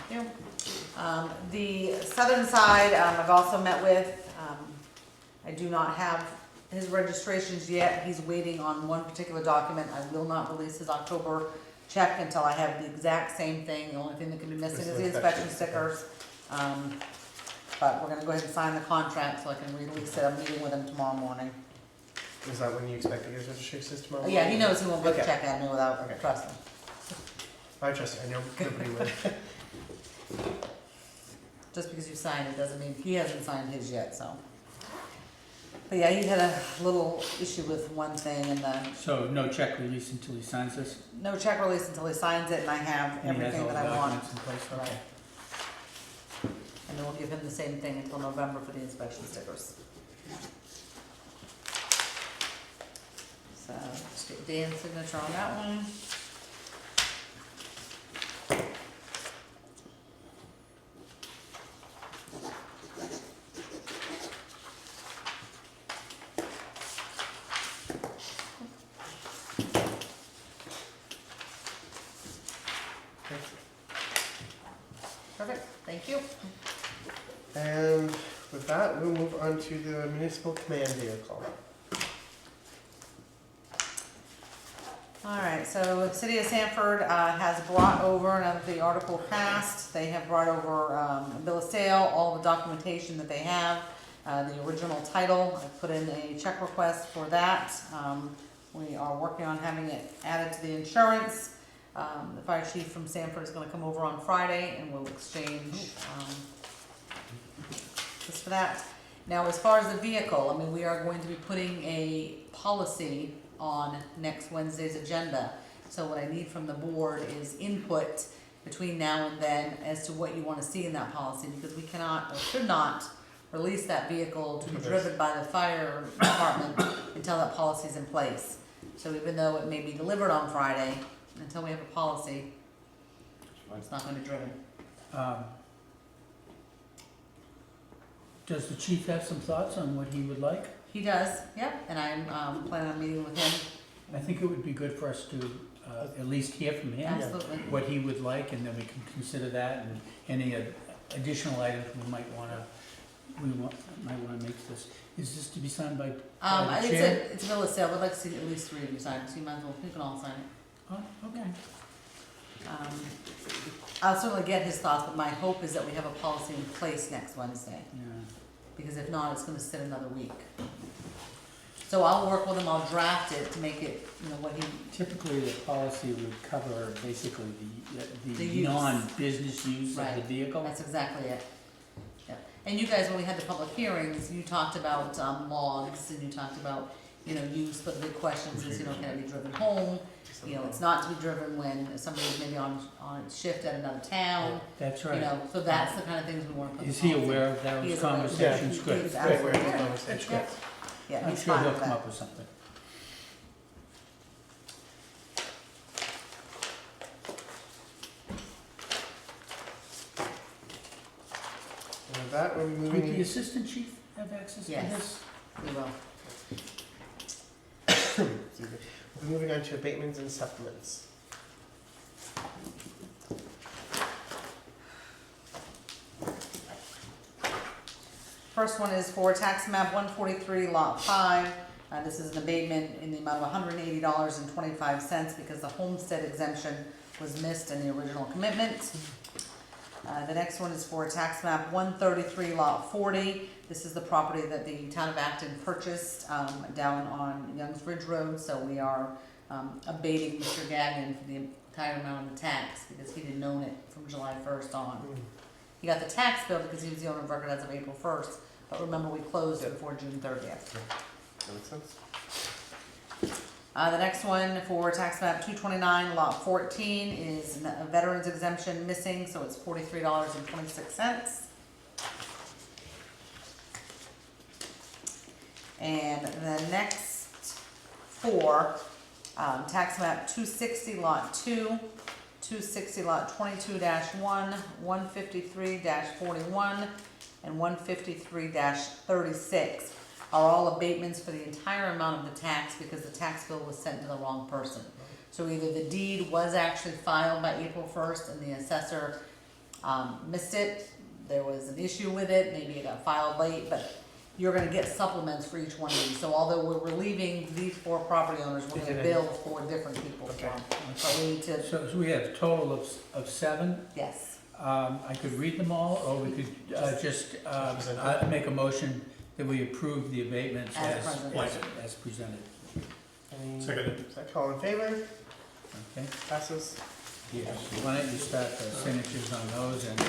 Thank you. The southern side, I've also met with, I do not have his registrations yet. He's waiting on one particular document. I will not release his October check until I have the exact same thing. The only thing that can be missing is the inspection stickers. But we're gonna go ahead and sign the contract so I can release it. I'm meeting with him tomorrow morning. Is that when you expect to get his registrations tomorrow? Oh, yeah, he knows he won't put the Okay. check at me without Okay. trusting. I trust you, I know nobody would. Just because you signed it doesn't mean, he hasn't signed his yet, so. But yeah, he had a little issue with one thing and So no check release until he signs this? no check release until he signs it and I have And he has everything all that the I want. documents in place? Right. Okay. And then we'll give him the same thing until November for the inspection stickers. So, just get Dan's signature on that one. Perfect, thank you. And with that, we'll move on to the municipal command vehicle. Alright, so the City of Sanford has brought over, now that the article passed, they have brought over a bill of sale, all the documentation that they have, the original title. I put in a check request for that. We are working on having it added to the insurance. The fire chief from Sanford is gonna come over on Friday and we'll exchange just for that. Now, as far as the vehicle, I mean, we are going to be putting a policy on next Wednesday's agenda. So what I need from the board is input between now and then as to what you wanna see in that policy, because we cannot, or should not, release that vehicle to be driven by the fire department until that policy is in place. So even though it may be delivered on Friday, until we have a policy, it's not gonna be driven. Does the chief have some thoughts on what he would like? He does, yep, and I'm planning on meeting with him, I think it would be good for us to at least hear from him absolutely. what he would like, and then we can consider that and any additional items we might wanna make this. Is this to be signed by the chair? It's a bill of sale, I'd like to see at least 3 of you sign it, so you might as well, you can all sign it. Oh, okay. I'll certainly get his thoughts, but my hope is that we have a policy in place next Wednesday, Yeah. because if not, it's gonna sit another week. So I'll work with him, I'll draft it to make it, what he, Typically, the policy would cover basically The the use. non-business use of the Right. vehicle. that's exactly it. Yeah. And you guys, when we had the public hearings, you talked about, logs, and you talked about, use, but the big questions is, can it be driven home? It's not to be driven when somebody's maybe on shift at another town, That's right. so that's the kind of things we wanna put in Is he policy. aware of He those is aware. conversations? He Good. is Great, absolutely we're in aware. conversation. Yeah. Yeah, I'm he's sure fine he'll with come that. up with something. And with that, we're Would moving the in. assistant chief have access to Yes. this? We will. Excuse me. We're moving on to abatements and supplements. First one is for tax map 143, lot 5. This is an abatement in the amount of $180.25 because the homestead exemption was missed in the original commitment. The next one is for tax map 133, lot 40. This is the property that the town of Acton purchased down on Youngs Ridge Road. So we are abating Mr. Gagnon for the entire amount of the tax because he didn't own it from July 1st on. He got the tax bill because he was the owner of record as of April 1st, but remember, we closed before June 30th. That makes sense. The next one for tax map 229, lot 14 is a veterans exemption missing, so it's $43.26. And the next four, tax map 260, lot 2, 260 lot 22-1, 153-41, and 153-36 are all abatements for the entire amount of the tax because the tax bill was sent to the wrong person. So either the deed was actually filed by April 1st and the assessor missed it, there was an issue with it, maybe it got filed late, but you're gonna get supplements for each one of these. So although we're relieving these 4 property owners, we're gonna bill 4 different people for them. But we need to, So we have a total of 7. yes. I could read them all, or we could just make a motion that we approve the abatements As presented. as presented. Any, Seconded. all in favor? Okay? Passes. Yes. Why don't you start the signatures on those and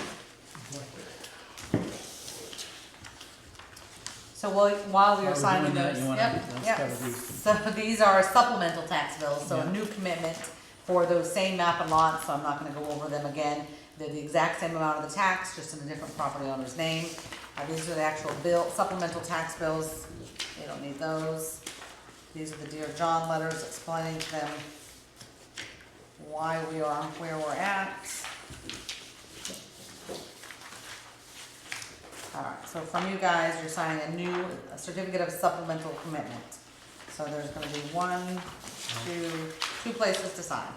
So while we While are we're signing doing that, those, you wanna- yep, let's yep. cover these. So these are supplemental tax bills, so Yeah. a new commitment for those same map and lots, so I'm not gonna go over them again. They're the exact same amount of the tax, just in a different property owner's name. These are the actual supplemental tax bills, they don't need those. These are the Dear John letters explaining to them why we are where we're at. Alright, so from you guys, you're signing a certificate of supplemental commitment. So there's gonna be 1, 2 places to sign.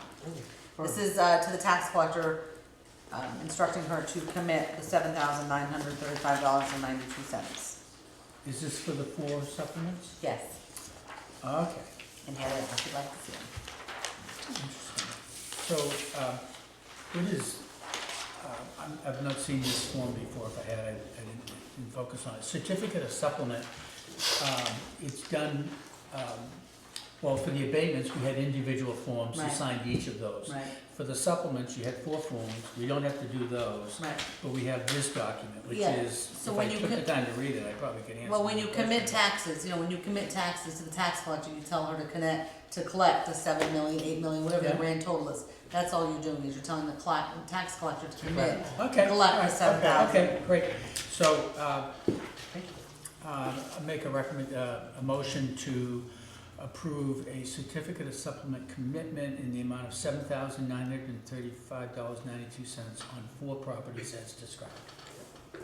This is to the tax collector, instructing her to commit the $7,935.92. is this for the 4 supplements? Yes, Okay, and here they are, if you'd like to see them. interesting. So, what is, I've not seen this form before, if I had, I didn't focus on it. Certificate of supplement, it's done, well, for the abatements, we had individual forms, you Right. signed each of those. Right, For the supplements, you had 4 forms, we don't have to do those, right. but we have this document, which Yeah, is, so if when I you took the could- time to read it, I probably could answer. Well, when you more commit questions. taxes, when you commit taxes to the tax collector, you tell her to collect the 7 million, 8 million, whatever the Yeah. grand total is. That's all you're doing, is you're telling the tax collector to commit. Okay. Collect the all right, 7,000. Okay, great. So, I make a motion to approve a certificate of supplement commitment in the amount of $7,935.92 on 4 properties as described.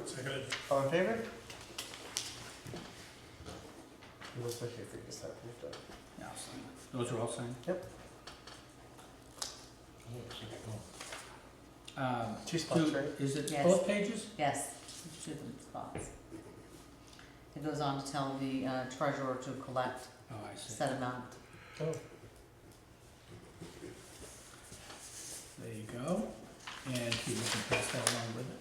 Seconded. All in favor? It looks like here for you to sign. You've done it. Yeah, I'll sign it. Those are all signed? Um, 2 spots, right? Is it Yes. both pages? Yes, 2 spots. It goes on to tell the treasurer to collect Oh, I see. said amount. Oh. There you go. And you can pass that along with it.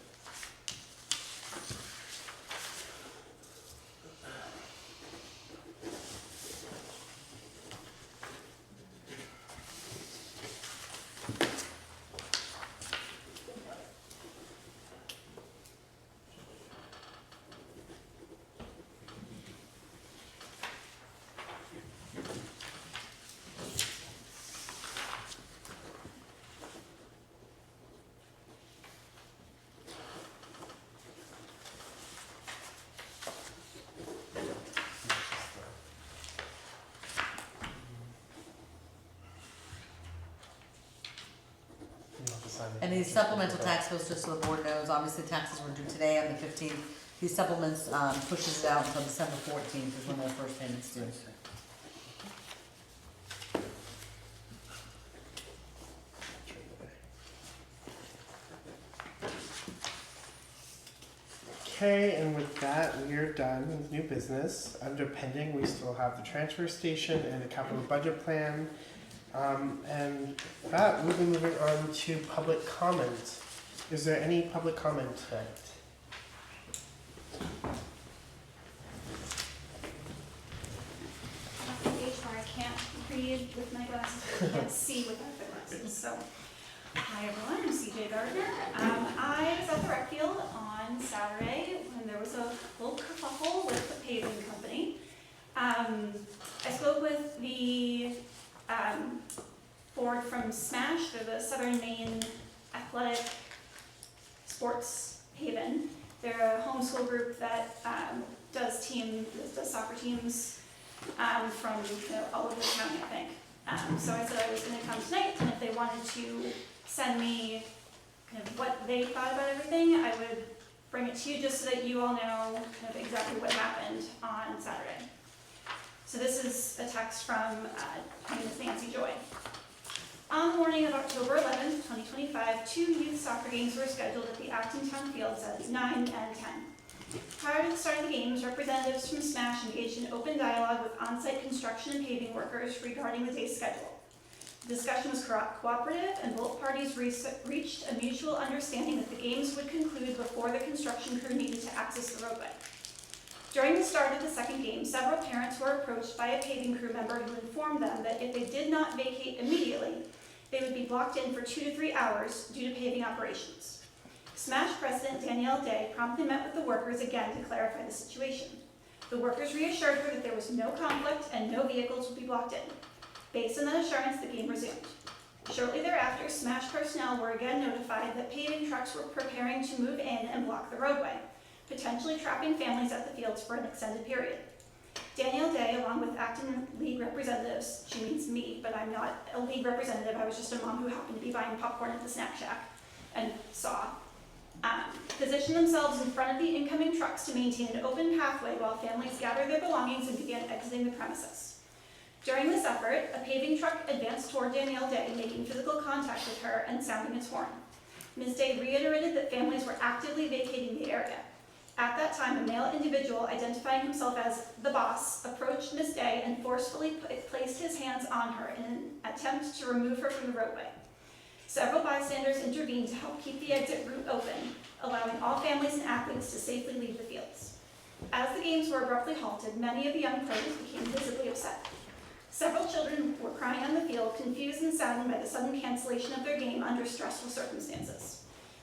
You have to sign it. And these supplemental tax bills, just so the board knows, obviously taxes were due today on the 15th. These supplements pushes it out until December 14th is when their first payment's due. Okay, and with that, we are done with new business. Under pending, we still have the transfer station and the capital budget plan. And that, we'll be moving on to public comment. Is there any public comment tonight? On the page where I can't read with my glasses, but I can't see without the glasses, so. Hi everyone, I'm CJ Gardner. I was at the rec field on Saturday when there was a little kerfuffle with the paving company. I spoke with the board from SMASH, they're the Southern Maine Athletic Sports Haven. They're a homeschool group that does soccer teams from all over the county, I think. So I said I was gonna come tonight, and if they wanted to send me kind of what they thought about everything, I would bring it to you just so that you all know kind of exactly what happened on Saturday. So this is a text from Miss Nancy Joy. On the morning of October 11th, 2025, 2 youth soccer games were scheduled at the Acton Town Fields at 9 and 10. Prior to the start of the games, representatives from SMASH engaged in open dialogue with on-site construction and paving workers regarding the day's schedule. The discussion was cooperative, and both parties reached a mutual understanding that the games would conclude before the construction crew needed to access the roadway. During the start of the second game, several parents were approached by a paving crew member who informed them that if they did not vacate immediately, they would be blocked in for 2 to 3 hours due to paving operations. SMASH President Danielle Day promptly met with the workers again to clarify the situation. The workers reassured her that there was no conflict and no vehicles would be blocked in. Based on that assurance, the game resumed. Shortly thereafter, SMASH personnel were again notified that paving trucks were preparing to move in and block the roadway, potentially trapping families at the fields for an extended period. Danielle Day, along with Acton League representatives, she means me, but I'm not a league representative, I was just a mom who happened to be buying popcorn at the snack shack and saw, positioned themselves in front of the incoming trucks to maintain an open pathway while families gathered their belongings and began exiting the premises. During this effort, a paving truck advanced toward Danielle Day, making physical contact with her and sounding its horn. Ms. Day reiterated that families were actively vacating the area. At that time, a male individual identifying himself as the boss approached Ms. Day and forcefully placed his hands on her in an attempt to remove her from the roadway. Several bystanders intervened to help keep the exit route open, allowing all families and athletes to safely leave the fields. As the games were abruptly halted, many of the young players became visibly upset. Several children were crying on the field, confused and saddened by the sudden cancellation of their game under stressful circumstances.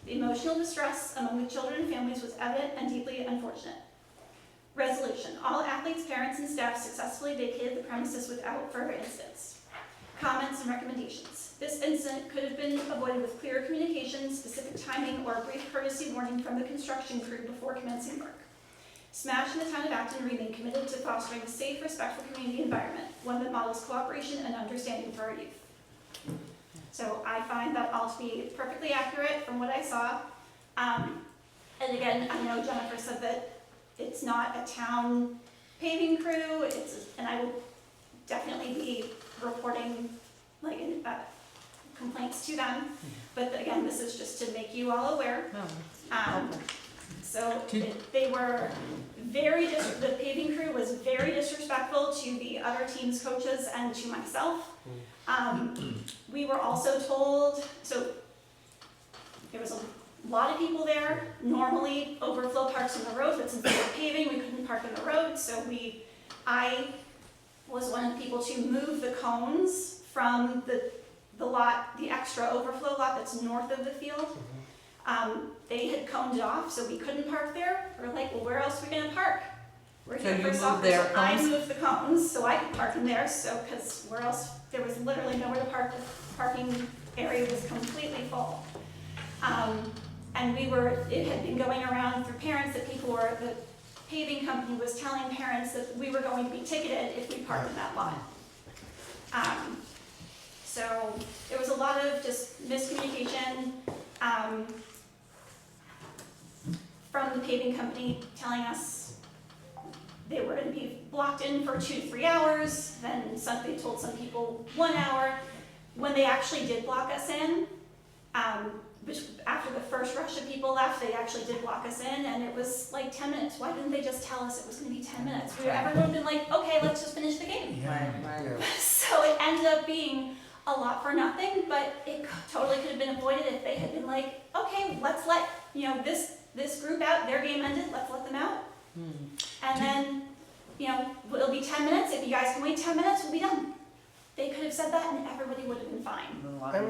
The emotional distress among the children and families was evident and deeply unfortunate. Resolution: all athletes, parents, and staff successfully vacated the premises without further incidents. Comments and recommendations: this incident could have been avoided with clear communication, specific timing, or a brief courtesy warning from the construction crew before commencing work. SMASH and the town of Acton remain committed to fostering a safe, respectful community environment, one that models cooperation and understanding for our youth. So I find that all to be perfectly accurate from what I saw. And again, I know Jennifer said that it's not a town paving crew, and I will definitely be reporting complaints to them. But again, this is just to make you all aware. So they were the paving crew was very disrespectful to the other team's coaches and to myself. We were also told, so there was a lot of people there. Normally overflow parks on the road, but since they were paving, we couldn't park on the road. So I was one of the people to move the cones from the lot, the extra overflow lot that's north of the field. They had coned it off, so we couldn't park there. We're like, well, where else are we gonna park? We're So here you for moved soccer, their so I cones? moved the cones so I could park in there. So, because where else? There was literally nowhere to park. The parking area was completely full. And it had been going around through parents that the paving company was telling parents that we were going to be ticketed if we parked in that lot. So there was a lot of just miscommunication from the paving company telling us they were going to be blocked in for 2 to 3 hours. Then they told some people 1 hour. When they actually did block us in, after the first rush of people left, they actually did block us in, and it was like 10 minutes. Why didn't they just tell us it was going to be 10 minutes? Everyone would have been like, okay, let's just finish the game. Right. So it ended up being a lot for nothing, but it totally could have been avoided if they had been like, okay, let's let this group out. Their game ended. Let's let them out. And then it'll be 10 minutes. If you guys can wait 10 minutes, we'll be done. They could have said that, and everybody would have been fine. I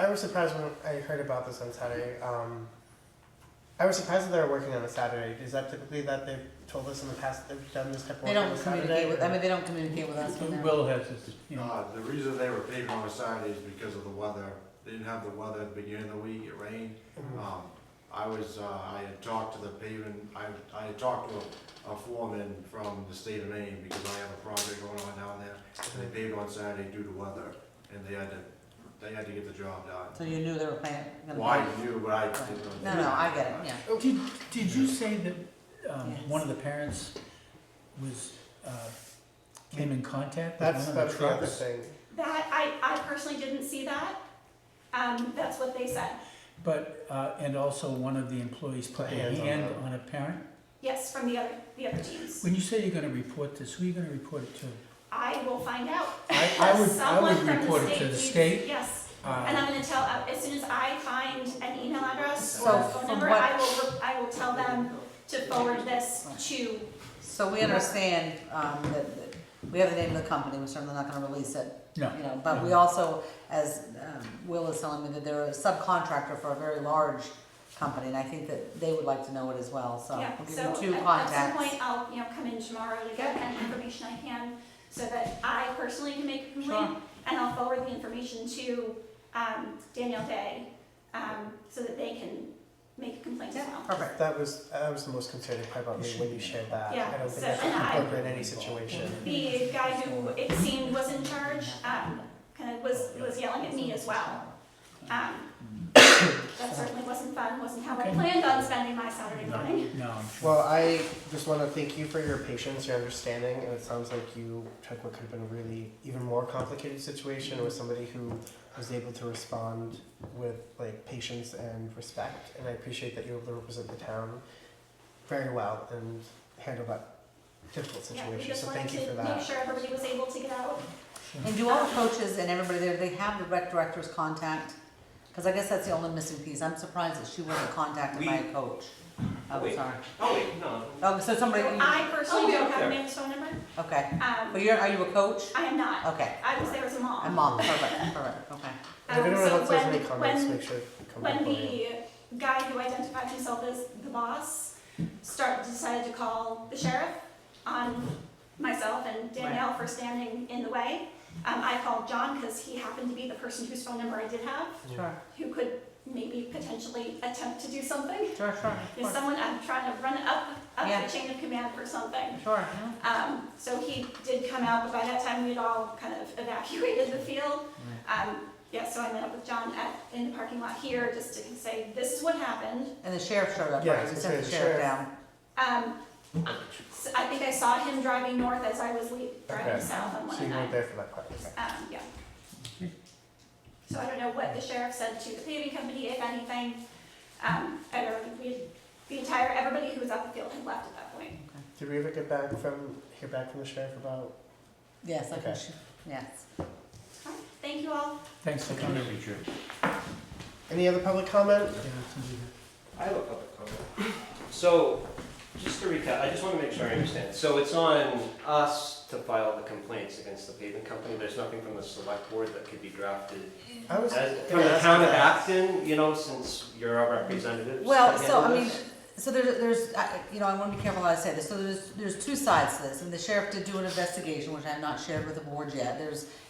was surprised when I heard about this on Saturday. I was surprised that they were working on a Saturday. Is that typically that they've told us in the past that they've done this type of They work on don't a communicate Saturday? with, they don't communicate with us. Will has this, The reason they were paving on a Saturday is because of the weather. They didn't have the weather at the beginning of the week, it rained. I had talked to the paving, I had talked to a foreman from the state of Maine because I have a project going on down there. And they paved on Saturday due to weather, and they had to get the job done. So you knew they were playing. Well, I knew, but I didn't know. No, I get it. Yeah. Did you say that one of the parents came in contact with That's one of the the other trucks? thing. That I personally didn't see that. That's what they said. But, and also one of the employees put Put a hands on hand them. on a parent? Yes, from the other teams. When you say you're gonna report this, who are you gonna report it to? I will find out. I would Someone from report it to the needs- state. Yes, and I'm gonna tell, as soon as I find an email address or So a phone from number, what- I will tell them to forward this to, So we understand, that we have the name of the company, we're certainly not gonna release it. No. You know, but we also, as, Will is telling me that they're a subcontractor for a very large company, and I think that they would like to know it as well, so yeah, we'll give so you two at some contacts. point, I'll, come in tomorrow to get any information I can, so that I personally can make a complaint, and I'll forward the information to, Danielle Day, so that they can make a complaint as Yeah, well. perfect. That was the most concerning part about me when you shared that. Yeah, I don't think so- that's and I- appropriate in any situation. The guy who it seemed was in charge, kind of was yelling at me as well. That certainly wasn't fun, wasn't how I Okay. planned on spending my Saturday morning. No, I'm sure. Well, I just want to thank you for your patience, your understanding, and it sounds like you took what could have been a really even more complicated situation with somebody who was able to respond with like patience and respect, and I appreciate that you were able to represent the town very well and handle that difficult Yeah, we situation, just so wanted thank you for to make that. sure everybody was able to get out. And do all the coaches and everybody there, they have the rec director's contact? Because I guess that's the only missing piece. I'm surprised that she wasn't contacted by a coach. Oh, Wait. sorry. Oh, wait, no. Oh, so somebody, I personally yeah, don't have there. Amanda's phone number. okay. But I are you a coach? am not. Okay. I was there as a mom. A mom, perfect, okay. And if anyone So else has any when- comments, when- make sure to come When back for you. the guy who identified himself as the boss decided to call the sheriff on myself and Danielle for standing in the way, I called John because he happened to be the person whose phone number I did have, Sure, who could maybe potentially attempt to do something. sure, sure. Is someone, I'm trying to run up Yeah. the chain of command for something. Sure, So he did come out, but by that time we'd all kind of evacuated the field. Yeah, so I met up with John in the parking lot here just to say, this is what happened. And the sheriff showed up, Yeah, right? I was We gonna sent say the the sheriff sheriff. down. So I think I saw him driving north as I was driving Okay. south on So you 109. weren't there for that part, okay. Yeah. So I don't know what the sheriff said to the paving company, if anything. I don't know, everybody who was at the field had left at that point. Did we ever hear back from the sheriff about? Yes, I Okay. think she, yes. Alright, thank you all. Thanks for Come coming. to meet you. Any other public comment? Yeah, somebody- I have a public comment. So, just to recap, I just want to make sure I understand. So it's on us to file the complaints against the paving company. There's nothing from the select board that could be drafted I was from the town of Acton, since you're our representatives. Well, to so, I handle mean, this? so there's, I want to be careful how I say this, so there's two sides to this, and the sheriff did do an investigation, which I have not shared with the board yet,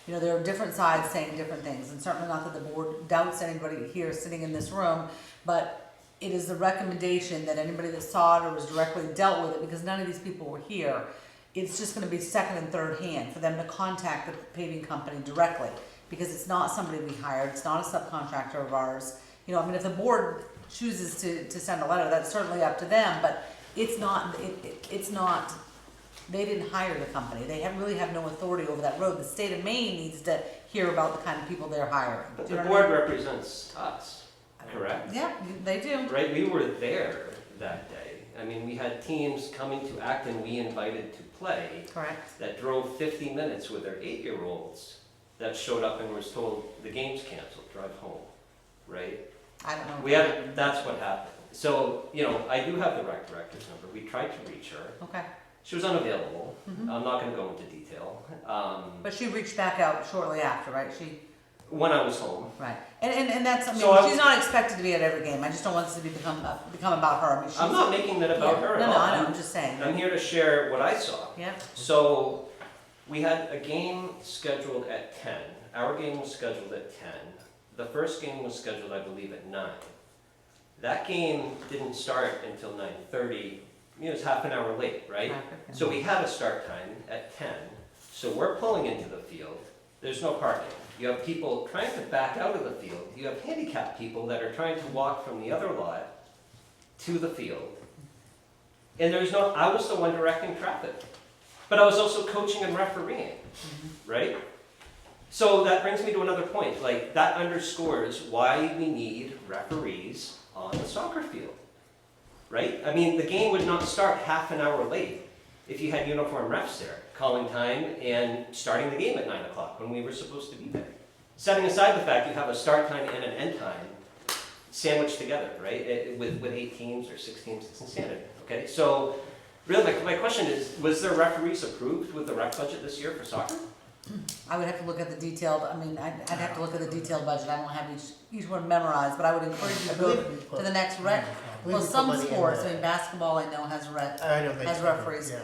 there are different sides saying different things, and certainly not that the board doubts anybody here sitting in this room, but it is the recommendation that anybody that saw it or was directly dealt with it, because none of these people were here, it's just gonna be second and third hand for them to contact the paving company directly, because it's not somebody we hired, it's not a subcontractor of ours. If the board chooses to send a letter, that's certainly up to them, but it's not, they didn't hire the company, they really have no authority over that road. The state of Maine needs to hear about the kind of people they're hiring. But Do you the know what I board represents us, correct? mean? Yeah, they do. Right, we were there that day. We had teams coming to Acton we invited to play Correct. that drove 50 minutes with their 8-year-olds that showed up and was told the game's canceled, drive home, right? I don't know. That's what happened. So, I do have the rec director's number. We tried to reach her. Okay. She was unavailable. Mhm. I'm not gonna go into detail. But she reached back out shortly after, right? When I was home, Right. And that's, So she's not expected to be at every game. I just don't want this to become about her. She's, I'm not making that about yeah. her at No, all. no, I know, I'm just saying. I'm here to share what I saw. Yeah, So, we had a game scheduled at 10. Our game was scheduled at 10. The first game was scheduled, I believe, at 9. That game didn't start until 9:30. It was half an hour late, right? So we had a start time at 10. So we're pulling into the field. There's no parking. You have people trying to back out of the field. You have handicapped people that are trying to walk from the other lot to the field. And I was the one directing traffic. But I was also coaching and refereeing, right? So that brings me to another point, like, that underscores why we need referees on the soccer field, right? I mean, the game would not start half an hour late if you had uniform refs there, calling time and starting the game at 9 o'clock when we were supposed to be there. Setting aside the fact you have a start time and an end time sandwiched together, right? With 8 teams or 6 teams, it's insanity, okay? So, really, my question is, was there referees approved with the rec budget this year for soccer? I would have to look at the detailed, I mean, I'd have to look at the detailed budget, I don't have each one memorized, but I would encourage you I to go believe we put- to the next rec. I believe Well, we put some money in sports, I there. mean, basketball I know has I know they has do, referees. Yeah.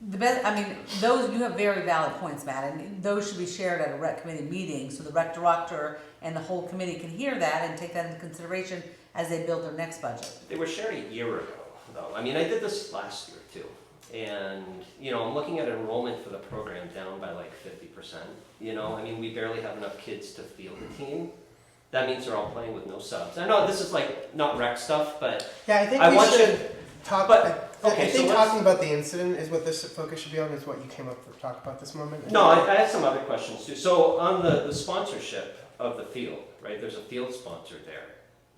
The best, I mean, those, you have very valid points, Matt, and those should be shared at a rec committee meeting, so the rec director and the whole committee can hear that and take that into consideration as they build their next budget. They were shared a year ago, though. I mean, I did this last year too. And, you know, I'm looking at enrollment for the program down by like 50%. You know, I mean, we barely have enough kids to field a team. That means they're all playing with no subs. I know this is like not rec stuff, but Yeah, I think I we want should you- talk. but- I okay, think so let's- talking about the incident is what this focus should be on. Is what you came up to talk about this moment. no, I have some other questions too. So on the sponsorship of the field, right? There's a field sponsor there.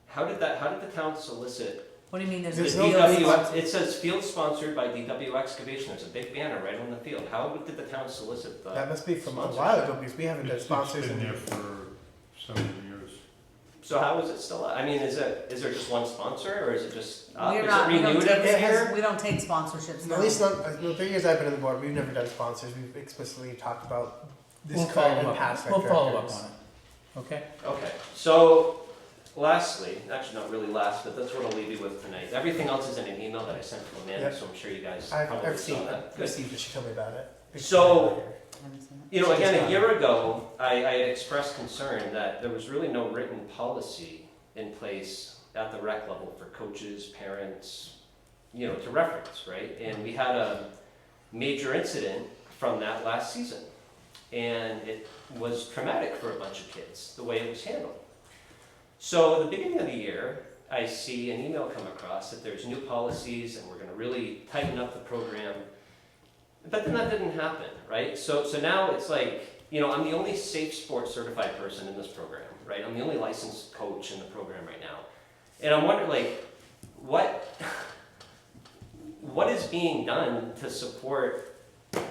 How did the town solicit? What do you mean there's There's a no deal? DW It says field sponsored by DW Excavation. There's a big banner right on the field. How did the town solicit the? That must be from a sponsorship? while ago because we haven't done It's sponsors been in there for several years. So how is it still? I mean, is there just one sponsor, or is it just up? We're Is not, it we don't renewed take, every It has- year? we don't take sponsorships, no. At least not in the 3 years I've been on the board. We've never done sponsors. We've explicitly talked about this We'll current follow and past. up, we'll follow up directors. on it, okay? Okay. So, lastly, actually not really last, but that's what I'll leave you with tonight. Everything else is in an email that I sent to Amanda, Yep. so I'm sure you guys I've probably seen saw it. that. I've Good. received it. She told me about it. So- I haven't seen it. You know, again, a year ago, I had expressed concern that there was really no written policy in place at the rec level for coaches, parents, you know, to reference, right? And we had a major incident from that last season. And it was traumatic for a bunch of kids, the way it was handled. So at the beginning of the year, I see an email come across that there's new policies and we're gonna really tighten up the program. But then that didn't happen, right? So now it's like, you know, I'm the only safe sports certified person in this program, right? I'm the only licensed coach in the program right now. And I'm wondering, like, what is being done to support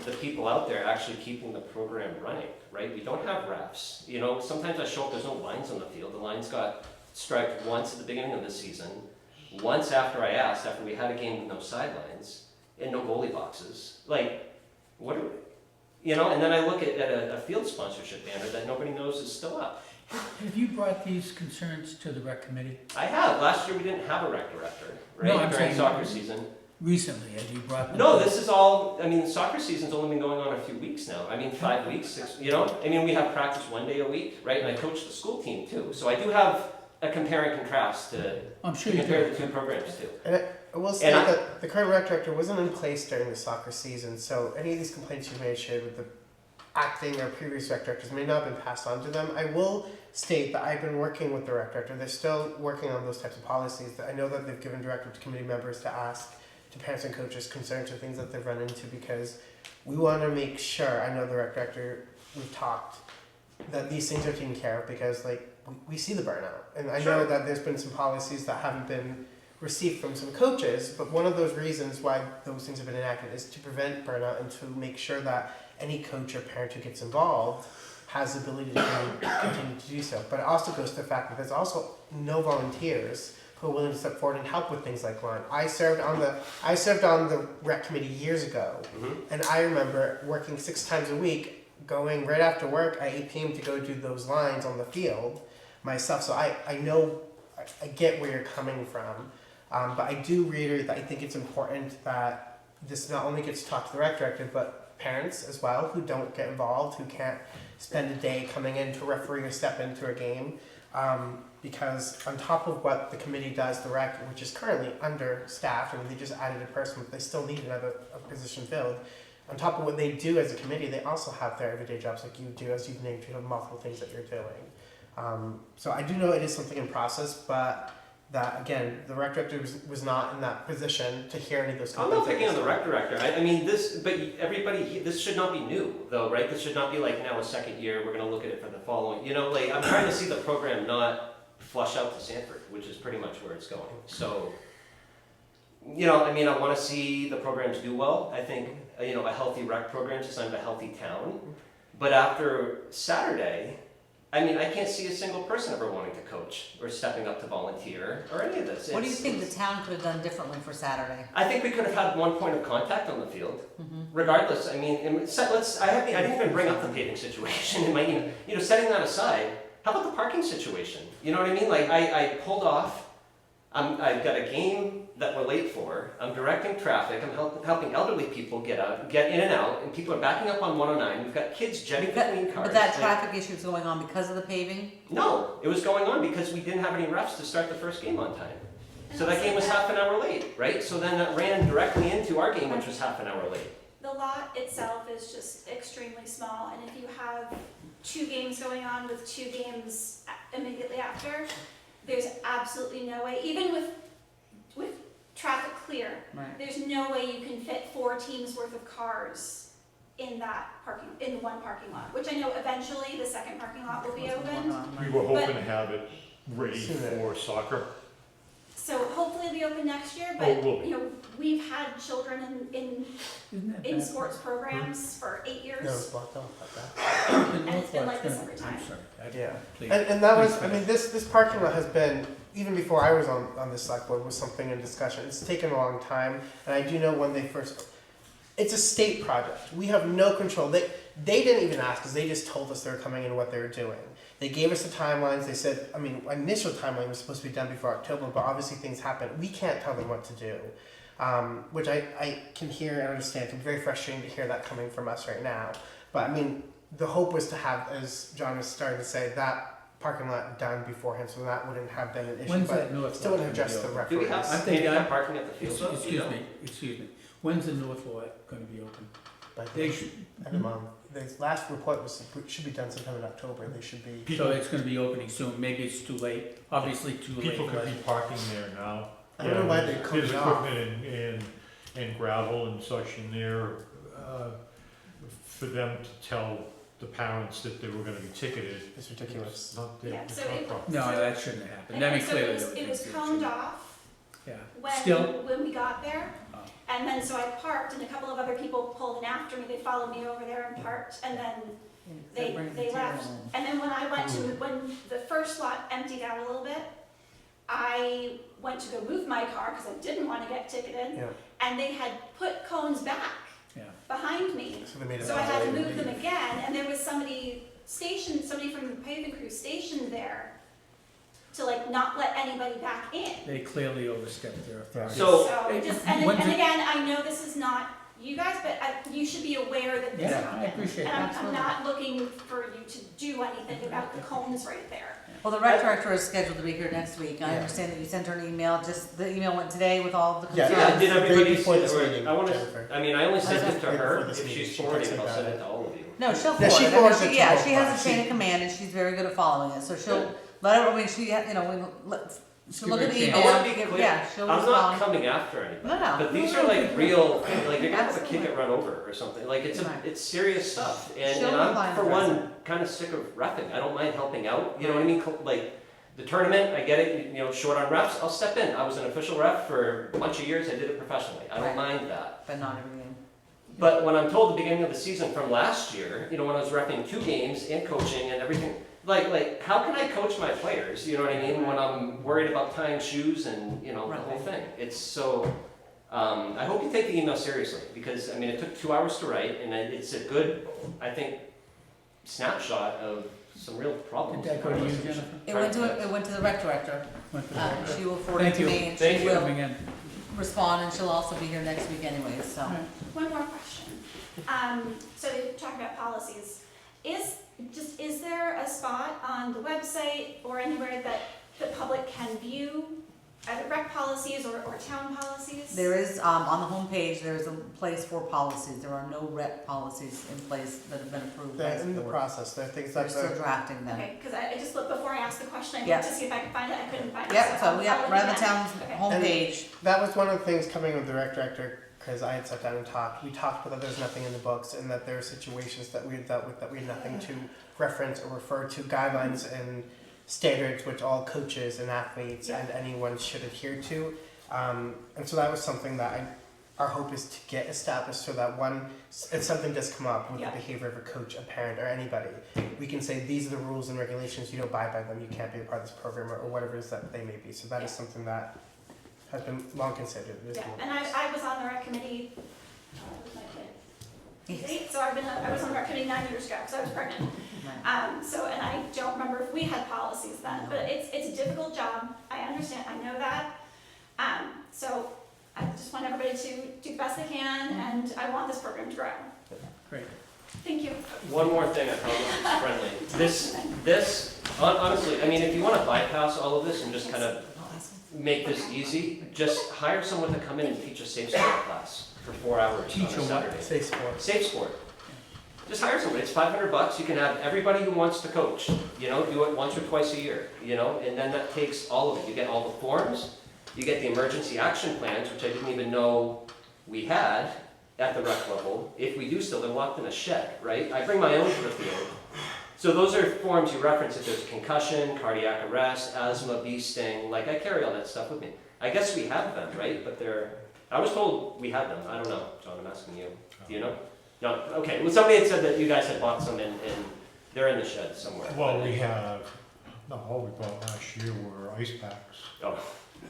the people out there actually keeping the program running, right? We don't have refs. You know, sometimes I show up, there's no lines on the field. The lines got striped once at the beginning of the season, once after I asked, after we had a game with no sidelines, and no goalie boxes. Like, what are we, you know, and then I look at a field sponsorship banner that nobody knows is still up. Have you brought these concerns to the rec committee? I have. Last year we didn't have a rec director, right? No, I'm During saying- soccer season. Recently, have you brought them? No, to- this is all, I mean, soccer season's only been going on a few weeks now. I mean, 5 weeks, 6, you know? I mean, we have practice 1 day a week, right? And I coach the school team too. So I do have a compare and contrast to I'm sure you compare do. the two programs too. And I will state And I- that the current rec director wasn't in place during the soccer season, so any of these complaints you may have shared with the acting or previous rec directors may not have been passed on to them. I will state that I've been working with the rec director. They're still working on those types of policies. I know that they've given directive to committee members to ask to parents and coaches concerns or things that they've run into because we want to make sure, I know the rec director, we've talked, that these things are taken care of because like we see the burnout. And I know Sure. that there's been some policies that haven't been received from some coaches, but one of those reasons why those things have been enacted is to prevent burnout and to make sure that any coach or parent who gets involved has the ability to continue to do so. But it also goes to the fact that there's also no volunteers who are willing to step forward and help with things like line. I served on the rec committee years ago, and I remember working 6 times a week, going right after work at 8 p.m. to go do those lines on the field myself. So I know, I get where you're coming from, but I do reiterate that I think it's important that this not only gets taught to the rec director, but parents as well who don't get involved, who can't spend a day coming in to referee or step into a game. Because on top of what the committee does, the rec, which is currently understaffed, and they just added a person, but they still need another position filled. On top of what they do as a committee, they also have their everyday jobs like you do, as you've named, you have multiple things that you're doing. So I do know it is something in process, but that, again, the rec director was not in that position to hear any of those I'm complaints. not picking on the rec director. I mean, but everybody, this should not be new, though, right? This should not be like now a second year. We're going to look at it for the following. You know, like I'm trying to see the program not flush out to Sanford, which is pretty much where it's going. So, you know, I mean, I want to see the programs do well. I think you know a healthy rec program is a sign of a healthy town. But after Saturday, I mean, I can't see a single person ever wanting to coach or stepping up to volunteer or any of this. What do you It's- think the town could have done differently for Saturday? I think we could have had one point of contact on the field. Mm-hmm. Regardless, I mean, and I didn't even bring up the paving situation in my email. You know, setting that aside, how about the parking situation? You know what I mean? Like, I pulled off, I've got a game that we're late for, I'm directing traffic, I'm helping elderly people get in and out, and people are backing up on 109, we've got kids jetting between cars. But that traffic issue is going on because of the paving? No, it was going on because we didn't have any refs to start the first game on time. So that game was half an hour late, right? So then that ran directly into our game, which was half an hour late. The lot itself is just extremely small, and if you have 2 games going on with 2 games immediately after, there's absolutely no way, even with traffic clear, Right. there's no way you can fit 4 teams worth of cars in the one parking lot, which I know eventually the second parking lot will be open. We were hoping to have it ready for soccer. So hopefully it'll be open next year, Oh, but it will be. you know, we've had children in Isn't that in bad? sports programs for 8 years. No, it's blocked off like that. The And it's been like this Northwest's every gonna- time. I'm sorry. Yeah. Please. And that was, Please I mean, this parking lot has been, even before I was on this select board, was something in discussion. It's taken a long time, and I do know when they first, it's a state project. We have no control. They didn't even ask us, they just told us they were coming and what they were doing. They gave us the timelines, they said, I mean, initial timeline was supposed to be done before October, but obviously things happen. We can't tell them what to do. Which I can hear and understand. It's very frustrating to hear that coming from us right now. But I mean, the hope was to have, as John was starting to say, that parking lot done beforehand, so that wouldn't have been an issue. When's but that North still lot wouldn't gonna have just be the open? Do we have referees. I think handicap I- parking at the field? though? You know? Excuse me. When's the North lot gonna be open? But They should, the last report was should be done sometime in October. They should be. so it's gonna be opening soon. Maybe it's too late. Obviously too late. People for could us. be parking there now. I don't know why they There's closed it off. equipment and gravel and such in there, for them to tell the parents that they were gonna be ticketed. It's ridiculous. It's not their, Yeah, it's so not it- proper. No, that shouldn't have happened. I mean, so clearly. it was coned off Yeah. when Still, when we got there. Oh. And then so I parked and a couple of other people pulled in after me. They followed me over there and parked, and then they left. And then when I went to, when the first lot emptied out a little bit, I went to go move my car because I didn't want to get ticketed. Yeah. And they had put cones back yeah. behind me. So they made it. So I had to move them again, and there was somebody from the paving crew stationed there to like not let anybody back in. They clearly overstepped their authority. So- when's And it- again, I know this is not you guys, but you should be aware that this Yeah, I happened. appreciate And that. I'm not looking for you to do anything about the cones right there. Well, the rec director is scheduled to be here next week. I Yeah. understand that you sent her an email, just, the email went today with all of the Yeah, concerns. Yeah, did Right everybody before see this it? meeting, I wanna, Jennifer. I mean, I only sent Right it to before her, this if meeting, she's she forwarding texted it, I'll about send it. it to all of you. No, she'll Yeah, forward she it. I mean, forwards it to yeah, both she has of us. a chain of command and she's very good at following it, so she'll let her, I mean, she, she'll Give look her at a the chance. I email. wanna be clear, Yeah, she'll I'm not respond. coming after anybody. No, no. But these No, are no, like no. real, like you're gonna have a kid Absolutely. get run over or something, like it's Right. it's serious stuff. And She'll I'm, reply for and address one, kinda sick of reffing, I don't mind helping out, you know what I mean? Like, the tournament, I get it, you know, short on refs, I'll step in. I was an official ref for a bunch of years, I did it professionally, I don't mind that. But not everything. But when I'm told the beginning of the season from last year, you know, when I was repping 2 games and coaching and everything, like, how can I coach my players, you know what I mean, when I'm worried about tying shoes and, you know, the whole thing. It's so, I hope you take the email seriously, because, I mean, it took 2 hours to write, and it's a good, I think, snapshot of some real problems. Did that go to you, Jennifer? It went to the rec director. Went to the- She will forward it Thank to you. me and Thank she you. will Coming in. respond and she'll also be here next week anyways, so. One more question. So you're talking about policies. Is there a spot on the website or anywhere that the public can view either rec policies or town policies? There is, on the homepage, there's a place for policies. There are no rep policies in place that have been approved by They're the in the board. process, there are things They're that still the, drafting them. Okay, because I just looked before I asked the question, I Yeah. looked to see if I could find it, I couldn't find it. Yep, so, I'll yeah, look right on the again. town's Okay. homepage. that was one of the things coming with the rec director, because I had sat down and talked, we talked about that there's nothing in the books, and that there are situations that we had dealt with that we had nothing to reference or refer to guidelines and standards which all coaches and athletes and anyone should adhere to. And so that was something that our hope is to get established so that if something does come up with Yeah. the behavior of a coach, a parent, or anybody, we can say these are the rules and regulations, you don't abide by them, you can't be a part of this program, or whatever it is that they may be. So that is something that has been long considered. It is Yeah, long. and I was on the rec committee, with my kid. See, so I was on the rec committee 9 years ago, because I was pregnant. Right. So, and I don't remember if we had policies then, but it's a difficult job, I understand, I know that. So I just want everybody to do the best they can, and I want this program to grow. Great. Thank you. One more thing I found was friendly. This, honestly, I mean, if you want to bypass all of this and just kind of make this easy, just hire someone to come in and teach a safe sport class for 4 hours Teach on a a what? Saturday. Safe sport. Safe sport. Just hire someone. It's $500. You can have everybody who wants to coach. You know, do it once or twice a year. You know, and then that takes all of it. You get all the forms. You get the emergency action plans, which I didn't even know we had at the rec level. If we do still, they're locked in a shed, right? I bring my own to the field. So those are forms you reference if there's concussion, cardiac arrest, asthma, bee sting. Like, I carry all that stuff with me. I guess we have them, right? But I was told we had them. I don't know. John, I'm asking you. Do you know? No? Okay. Well, somebody had said that you guys had bought some and they're in the shed somewhere. Well, we have, no, all we bought last year were ice packs. Oh,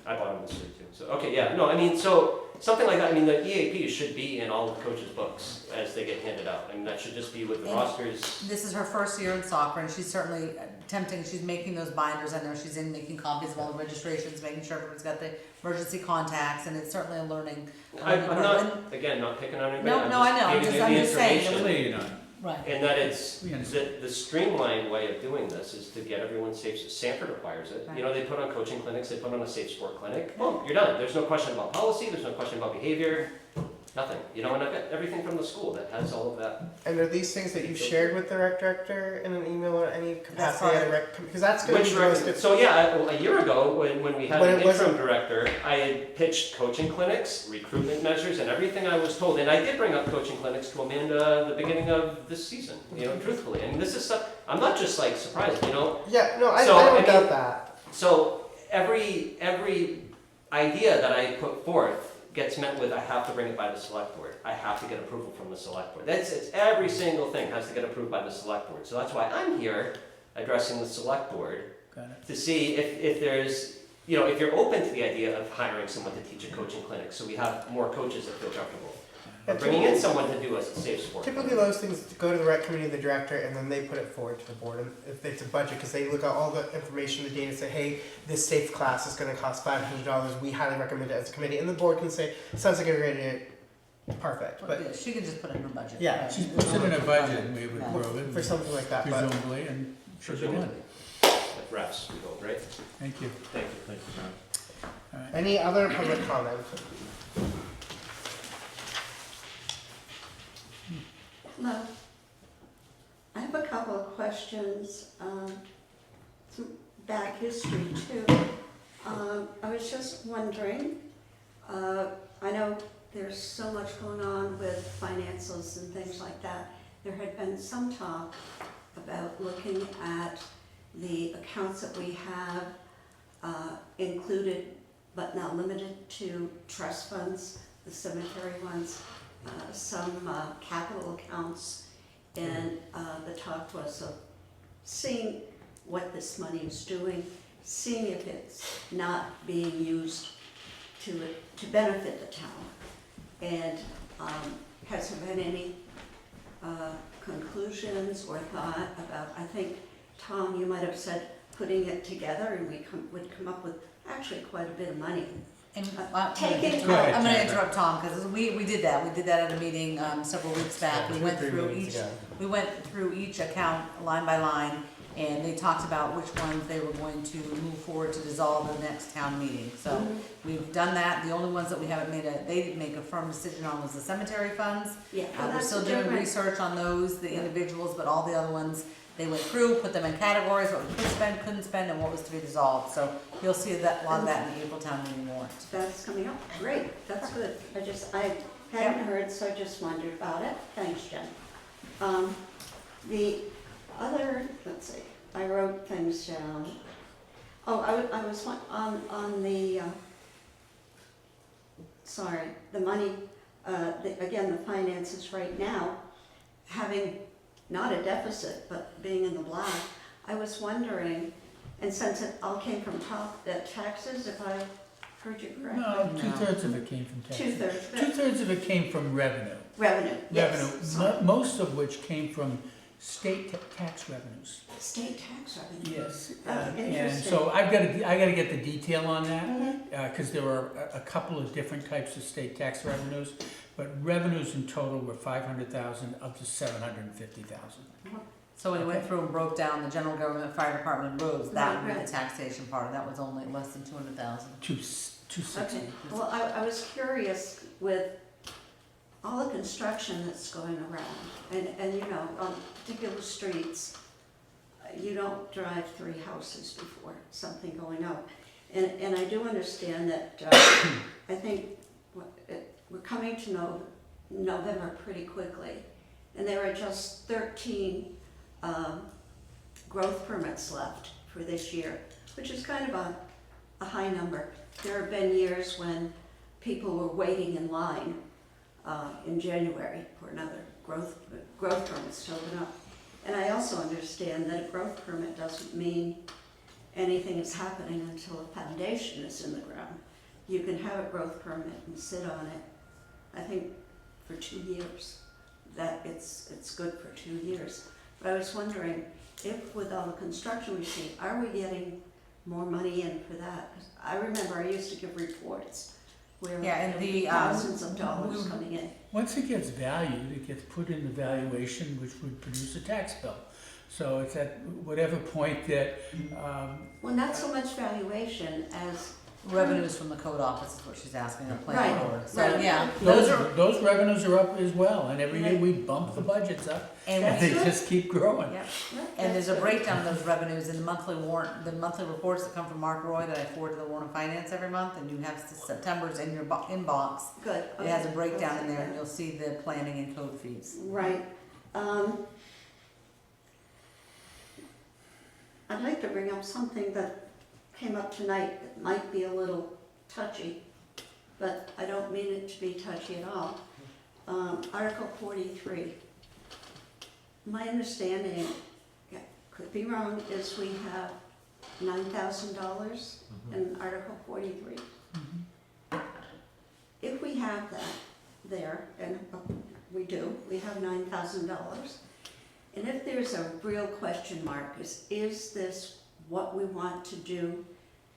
I bought them this year too. So, okay, yeah, no, I mean, so, something like that, I mean, the EAP should be in all the coaches' books as they get handed out. I mean, that should just be with the And- rosters. This is her first year in soccer, and she's certainly attempting, she's making those binders. I know she's making copies of all the registrations, making sure everyone's got the emergency contacts, and it's certainly a learning. I'm curve. not, again, not picking on anybody, No, I know, I'm I'm just just giving you the saying. information. Lay it on. Right. And that it's, We understand. the streamlined way of doing this is to get everyone safe. Sanford requires it. You know, they put on coaching clinics, they put on a safe sport clinic. Boom, you're done. There's no question about policy, there's no question about behavior, nothing. You know, and I've got everything from the school that has all of that. And are these things that you've shared with the rec director in an email or any That's capacity at a fine. rec? Because that's going to Which be the most. record, so yeah, a year ago, when we had When an it wasn't- interim director, I had pitched coaching clinics, recruitment measures, and everything I was told. And I did bring up coaching clinics to Amanda at the beginning of this season, you know, truthfully. And this is stuff, I'm not just like surprised, you know. Yeah, no, I So, don't I mean- doubt that. So every idea that I put forth gets met with, I have to bring it by the select board. I have to get approval from the select board. It's every single thing has to get approved by the select board. So that's why I'm here addressing the select board Got it. to see if there's, you know, if you're open to the idea of hiring someone to teach a coaching clinic, so we have more coaches that feel comfortable. Or Yeah, bringing in someone to do a safe sport. Typically, those things go to the rec committee, the director, and then they put it forward to the board. And if it's a budget, because they look at all the information, the data, say, hey, this safe class is going to cost $500. We highly recommend it as a committee, and the board can say, sounds like a great idea, perfect. But Yeah, she can just put it in her budget. Yeah, Right. She puts it in a budget and we would Yeah. grow it. for something like that, but Presumably, and should be Presumably. done. Like refs, we hope, right? Thank you. Thank you. Thank you, Matt. All right. any other public comment? Hello. I have a couple of questions, some back history too. I was just wondering, I know there's so much going on with finances and things like that. There had been some talk about looking at the accounts that we have included but not limited to trust funds, the cemetery ones, some capital accounts, and the talk was of seeing what this money is doing, seeing if it's not being used to benefit the town. And has there been any conclusions or thought about, I think, Tom, you might have said putting it together and we would come up with actually quite a bit of money. And Taking- Go ahead, I'm gonna Jennifer. interrupt Tom, because we did that at a meeting, several weeks back. We went through each, we went through each account line by line, And they talked about which ones they were going to move forward to dissolve in the next town meeting. So we've done that. The only ones that we haven't they didn't make a firm decision on was the cemetery funds. Yeah, well, We're that's still the doing difference. research on those, the individuals, but all the other ones, they went through, put them in categories, what we could spend, couldn't spend, and what was to be dissolved. So you'll see that, a lot of that in the April town meeting warrant. That's coming up, great, that's good. I hadn't heard, so I just wondered about it. Thanks, Jen. The other, let's see, I wrote things down. Oh, I was on the, sorry, the money, again, the finances right now, having not a deficit, but being in the black, I was wondering, and since it all came from taxes, if I heard you correctly? No, 2/3 of it came from taxes. 2/3, but 2/3 of it came from revenue. revenue, yes. Revenue, most of which came from state tax revenues. State tax revenue. Yes. Oh, And interesting. so I gotta get the detail on that, Mhm. cause there were a couple of different types of state tax revenues, but revenues in total were 500,000 up to 750,000. So when we went through and broke down the general government, fire department, and roads, that would be Right. the taxation part, that was only less than 200,000. 260. Okay, well, I was curious with all the construction that's going around, and you know, on particular streets, you don't drive 3 houses before something going up. And I do understand that, I think we're coming to November pretty quickly, and there are just 13 growth permits left for this year, which is kind of a high number. There have been years when people were waiting in line in January for another growth permits to open up. And I also understand that a growth permit doesn't mean anything is happening until a foundation is in the ground. You can have a growth permit and sit on it, I think, for 2 years. That it's good for 2 years. But I was wondering if with all the construction we see, are we getting more money in for that? 'Cause I remember I used to give reports where Yeah, and there the, were thousands of dollars coming in. Once it gets valued, it gets put in the valuation, which would produce a tax bill. So it's at whatever point that, Well, not so much valuation as, Revenues from the code office is what she's asking, the Right, planning board. So, right. yeah, those are, those revenues are up as well, and every year we bump the budgets up, and and they good. just keep growing. yeah. yeah, And there's that's a good. breakdown of those revenues in the monthly warrant, the monthly reports that come from Mark Roy that I forward to the Warren Finance every month, and you have September's in your inbox. Good. It has a okay, breakdown in okay. there, and you'll see the planning and code fees. Right. I'd like to bring up something that came up tonight that might be a little touchy, but I don't mean it to be touchy at all. Article 43. My understanding, yeah, could be wrong, is we have $9,000 in Article 43. If we have that there, and we do, we have $9,000, and if there's a real question mark, is this what we want to do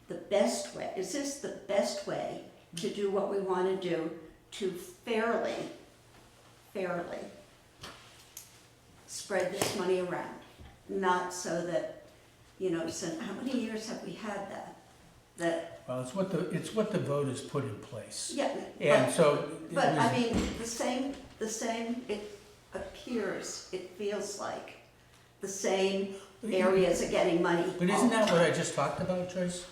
the best way? Is this the best way to do what we want to do to fairly spread this money around? Not so that, you know, so how many years have we had that, Well, it's what the voters put in place. yeah, And so. it but was- I mean, the same, it appears, it feels like the same areas are getting money. But isn't that what I just talked about, Joyce?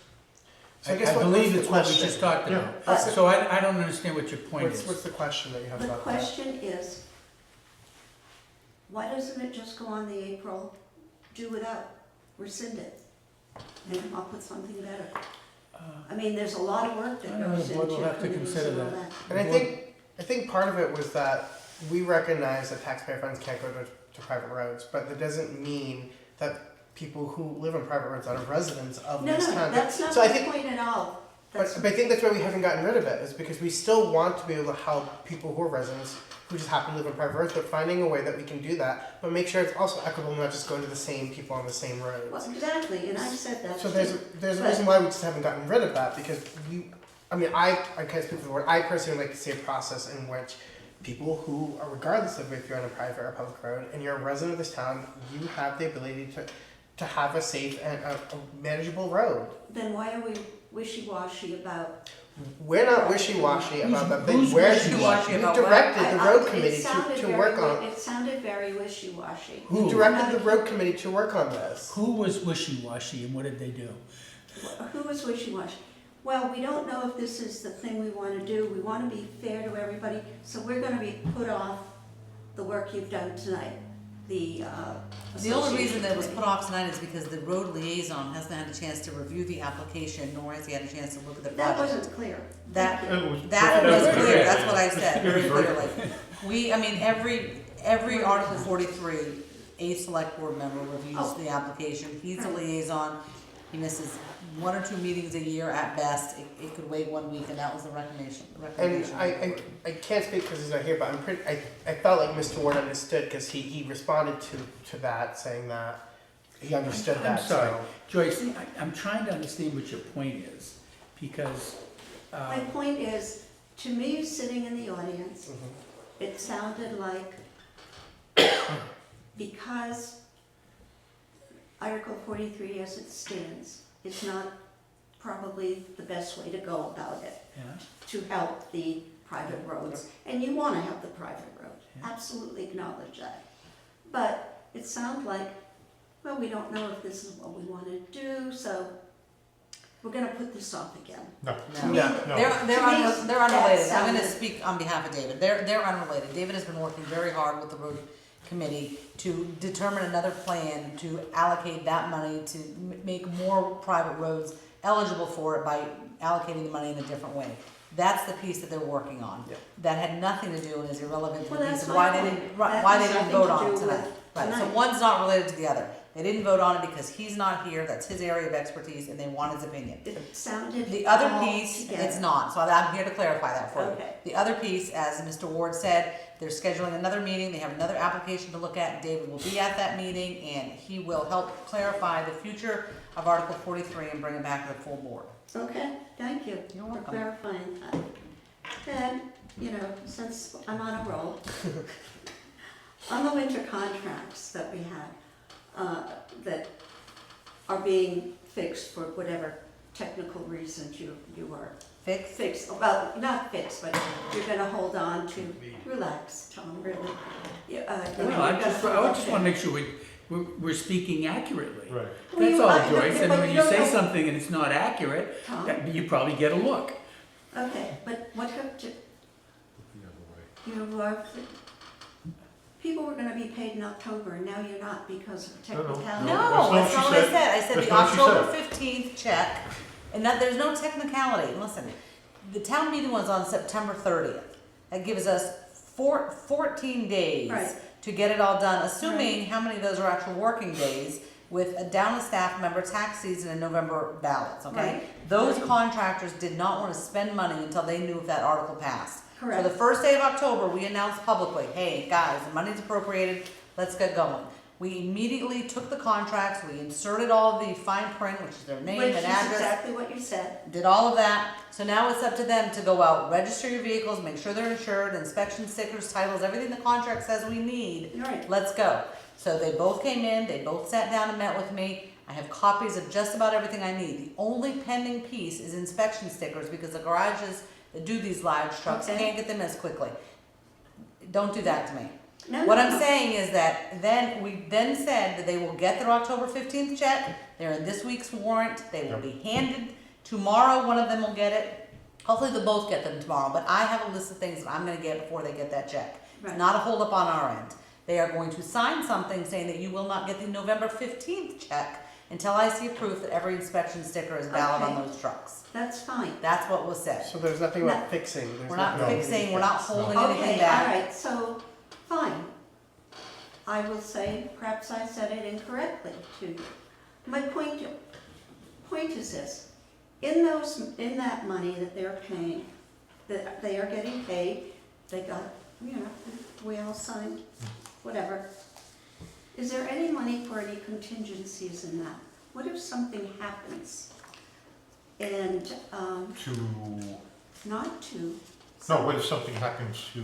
So I I guess what's believe the it's what we question? just talked Yeah. about. But So I don't understand what your point What's is. the question that you have the about that? question is, why doesn't it just go on the April, do without, rescind it, and come up with something better? I mean, there's a lot of work that I don't know, goes the into board will have to committees consider and all that. And I think part of it was that we recognize that taxpayer funds can't go to private roads, but that doesn't mean that people who live on private roads are residents of No, this no, town. that's not So I my think- point at all. But That's, I think that's why we haven't gotten rid of it, is because we still want to be able to help people who are residents who just happen to live on private roads, but finding a way that we can do that, but make sure it's also equitable, not just going to the same people on the same roads. well, exactly, and I said that So too. there's a But- reason why we just haven't gotten rid of that, because I can't speak for the board, I personally would like to see a process in which people who are, regardless of if you're on a private or public road, and you're a resident of this town, you have the ability to to have a safe and a manageable road. Then why are we wishy-washy about? We're not wishy-washy about that thing. who's We're wishy-washy you about what? directed the road It committee sounded to very work wi- on. It sounded very wishy-washy. Who directed the road committee to work on this? Who was wishy-washy and what did they do? Who was wishy-washy? Well, we don't know if this is the thing we want to do. We want to be fair to everybody, so we're going to be put off the work you've done tonight. The only reason that it was association put off tonight is because the road liaison hasn't had a chance to review the application, nor has he had a chance to look at the committee. That project. wasn't clear. That- Thank you. That was Very clear, clear. that's what I said, very Very clearly. Every Article 43, a select board member reviews Oh. the application, he's a Right. liaison. He misses 1 or 2 meetings a year at best, it could wait 1 week, and that was the recommendation. And I can't speak because he's not here, but I felt like Mr. Ward understood because he responded to that saying that he understood I'm that. sorry. So Joyce, I'm trying to understand what your point is, because, My point is, to me, sitting in the audience, Mhm. it sounded like because Article 43 as it stands is not probably the best way to go about it yeah, to help the private roads. And you want to help the private road, Yeah. absolutely acknowledge that. But it sounds like, well, we don't know if this is what we want to do, so we're going to put this off again. No, No. Yeah. no. They're To me, unrelated, that I'm gonna sounded- speak on behalf of David, they're unrelated. David has been working very hard with the road committee to determine another plan to allocate that money to make more private roads eligible for it by allocating the money in a different way. That's the piece that they're working on. Yep. That had nothing to do and is irrelevant to Well, the piece that's of my why they point. didn't, That why has they didn't nothing vote to on do it with tonight. Right, so tonight. one's not related to the other. They didn't vote on it because he's not here, that's his area of expertise, and they want his opinion. It sounded The other all piece, together. it's not, so I'm here to clarify that for you. Okay. The other piece, as Mr. Ward said, they're scheduling another meeting, they have another application to look at, David will be at that meeting, and he will help clarify the future of Article 43 and bring it back to the full board. Okay, thank you You're for welcome. clarifying that. Then, since I'm on a roll, on the winter contracts that we have, that are being fixed for whatever technical reasons you are Fix? fixed, well, not fixed, but you're gonna hold on to, relax, Tom, really. well, I just wanna make sure we're speaking accurately. Right. That's all, Joyce, and when you say something and it's not accurate, Tom, you probably get a look. okay, but what have to, The other way. people were gonna be paid in October, and now you're not because of No, no. technicality. No, No, that's that's not not what what I she said, I said That's the not what she October said. 15th check, and that, there's no technicality, listen, the town meeting was on September 30th. That gives us 14 days Right. to get it all done, assuming how many of those are actual working days with a down a staff member, tax season, and November ballots, okay? Right. Those Right. contractors did not wanna spend money until they knew if that article passed. So the Correct. first day of October, we announced publicly, hey, guys, the money's appropriated, let's get going. We immediately took the contracts, we inserted all the fine print, which is their name Which and is address, exactly what you said. did all of that. So now it's up to them to go out, register your vehicles, make sure they're insured, inspection stickers, titles, everything the contract says we need. You're right. Let's go. So they both came in, they both sat down and met with me. I have copies of just about everything I need. The only pending piece is inspection stickers because the garages that do these large trucks Okay. can't get them as quickly. Don't do that to me. No, What no, I'm no. saying is that we then said that they will get their October 15th check. They're in this week's warrant. They will be handed tomorrow. One of them will get it. Hopefully they'll both get them tomorrow. But I have a list of things that I'm going to get before they get that check. It's Right. not a holdup on our end. They are going to sign something saying that you will not get the November 15th check until I see proof that every inspection sticker is valid on Okay. those trucks. That's fine. That's what was said. So there's nothing about fixing. There's We're not nothing fixing, to we're not fix. holding anything Okay, all back. right, so, fine. I will say, perhaps I said it incorrectly to you. My point is this, in that money that they're paying, that they are getting paid, they got, we all signed, whatever. Is there any money for any contingencies in that? What if something happens? And, not to. No, what if something happens to,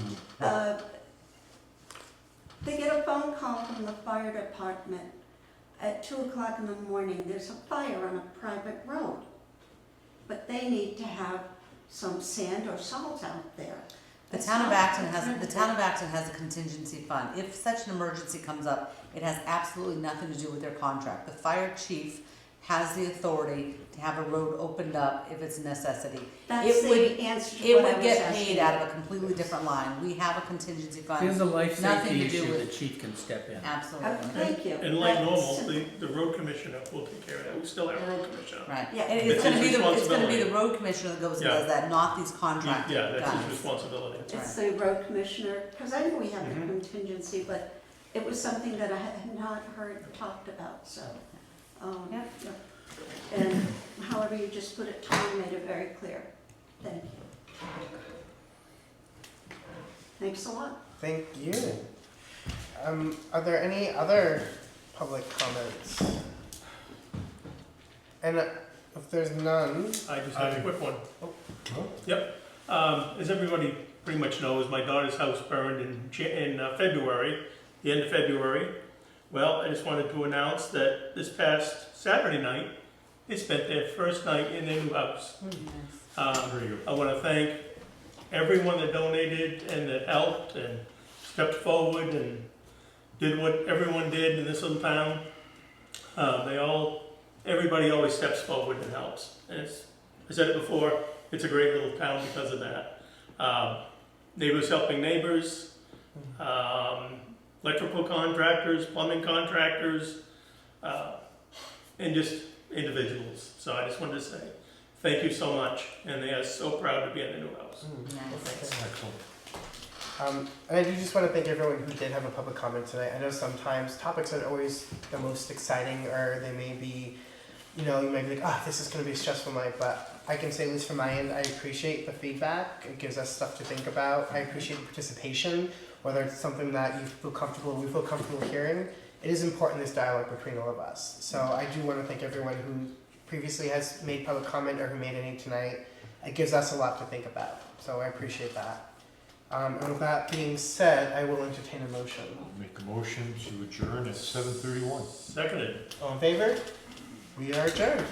They get a phone call from the fire department at 2 o'clock in the morning, there's a fire on a private road. But they need to have some sand or salt out there. The It's town of not Acton has, the alternative. town of Acton has a contingency fund. If such an emergency comes up, it has absolutely nothing to do with their contract. The fire chief has the authority to have a road opened up if it's a necessity. That's It would- the answer to It what I would was get asking. paid out of a completely different line. We have a contingency fund, There's a life Nothing safety to do issue, with- the chief can step in. absolutely. Thank you. And like That's normal, simple. the road commissioner will take care of that. We still have a road commissioner. Right, Yeah. and It's it's gonna his be the, it's gonna be responsibility. the road commissioner that goes and Yeah. does that, not these contracted Yeah, that's his guys. responsibility. It's the road commissioner, because I know we have a Mhm. contingency, but it was something that I had not heard talked about, so. Yep. yeah. And however you just put it, Tom made it very clear. Thank you. Thanks a lot. Thank you. Are there any other public comments? And if there's none, I just have a quick one. oh. Yep. As everybody pretty much knows, my daughter's house burned in February, the end of February. Well, I just wanted to announce that this past Saturday night, they spent their first night in their new house. Very good. I want to thank everyone that donated and that helped and stepped forward and did what everyone did in this little town. Everybody always steps forward and helps. And I said it before, it's a great little town because of that. Neighbors helping neighbors, electrical contractors, plumbing contractors, and just individuals. So I just wanted to say thank you so much, and they are so proud to be in the new house. Nice. Excellent. And I do just want to thank everyone who did have a public comment tonight. I know sometimes topics aren't always the most exciting, or they may be, you might be like, this is going to be a stressful night, but I can say, at least from my end, I appreciate the feedback. It gives us stuff to think about. I appreciate the participation, whether it's something that we feel comfortable hearing. It is important, this dialogue between all of us. So I do want to thank everyone who previously has made public comment or who made any tonight. It gives us a lot to think about. So I appreciate that. And with that being said, I will entertain a motion. I'll make a motion to adjourn at 7:31. Seconded. All in favor? We are adjourned.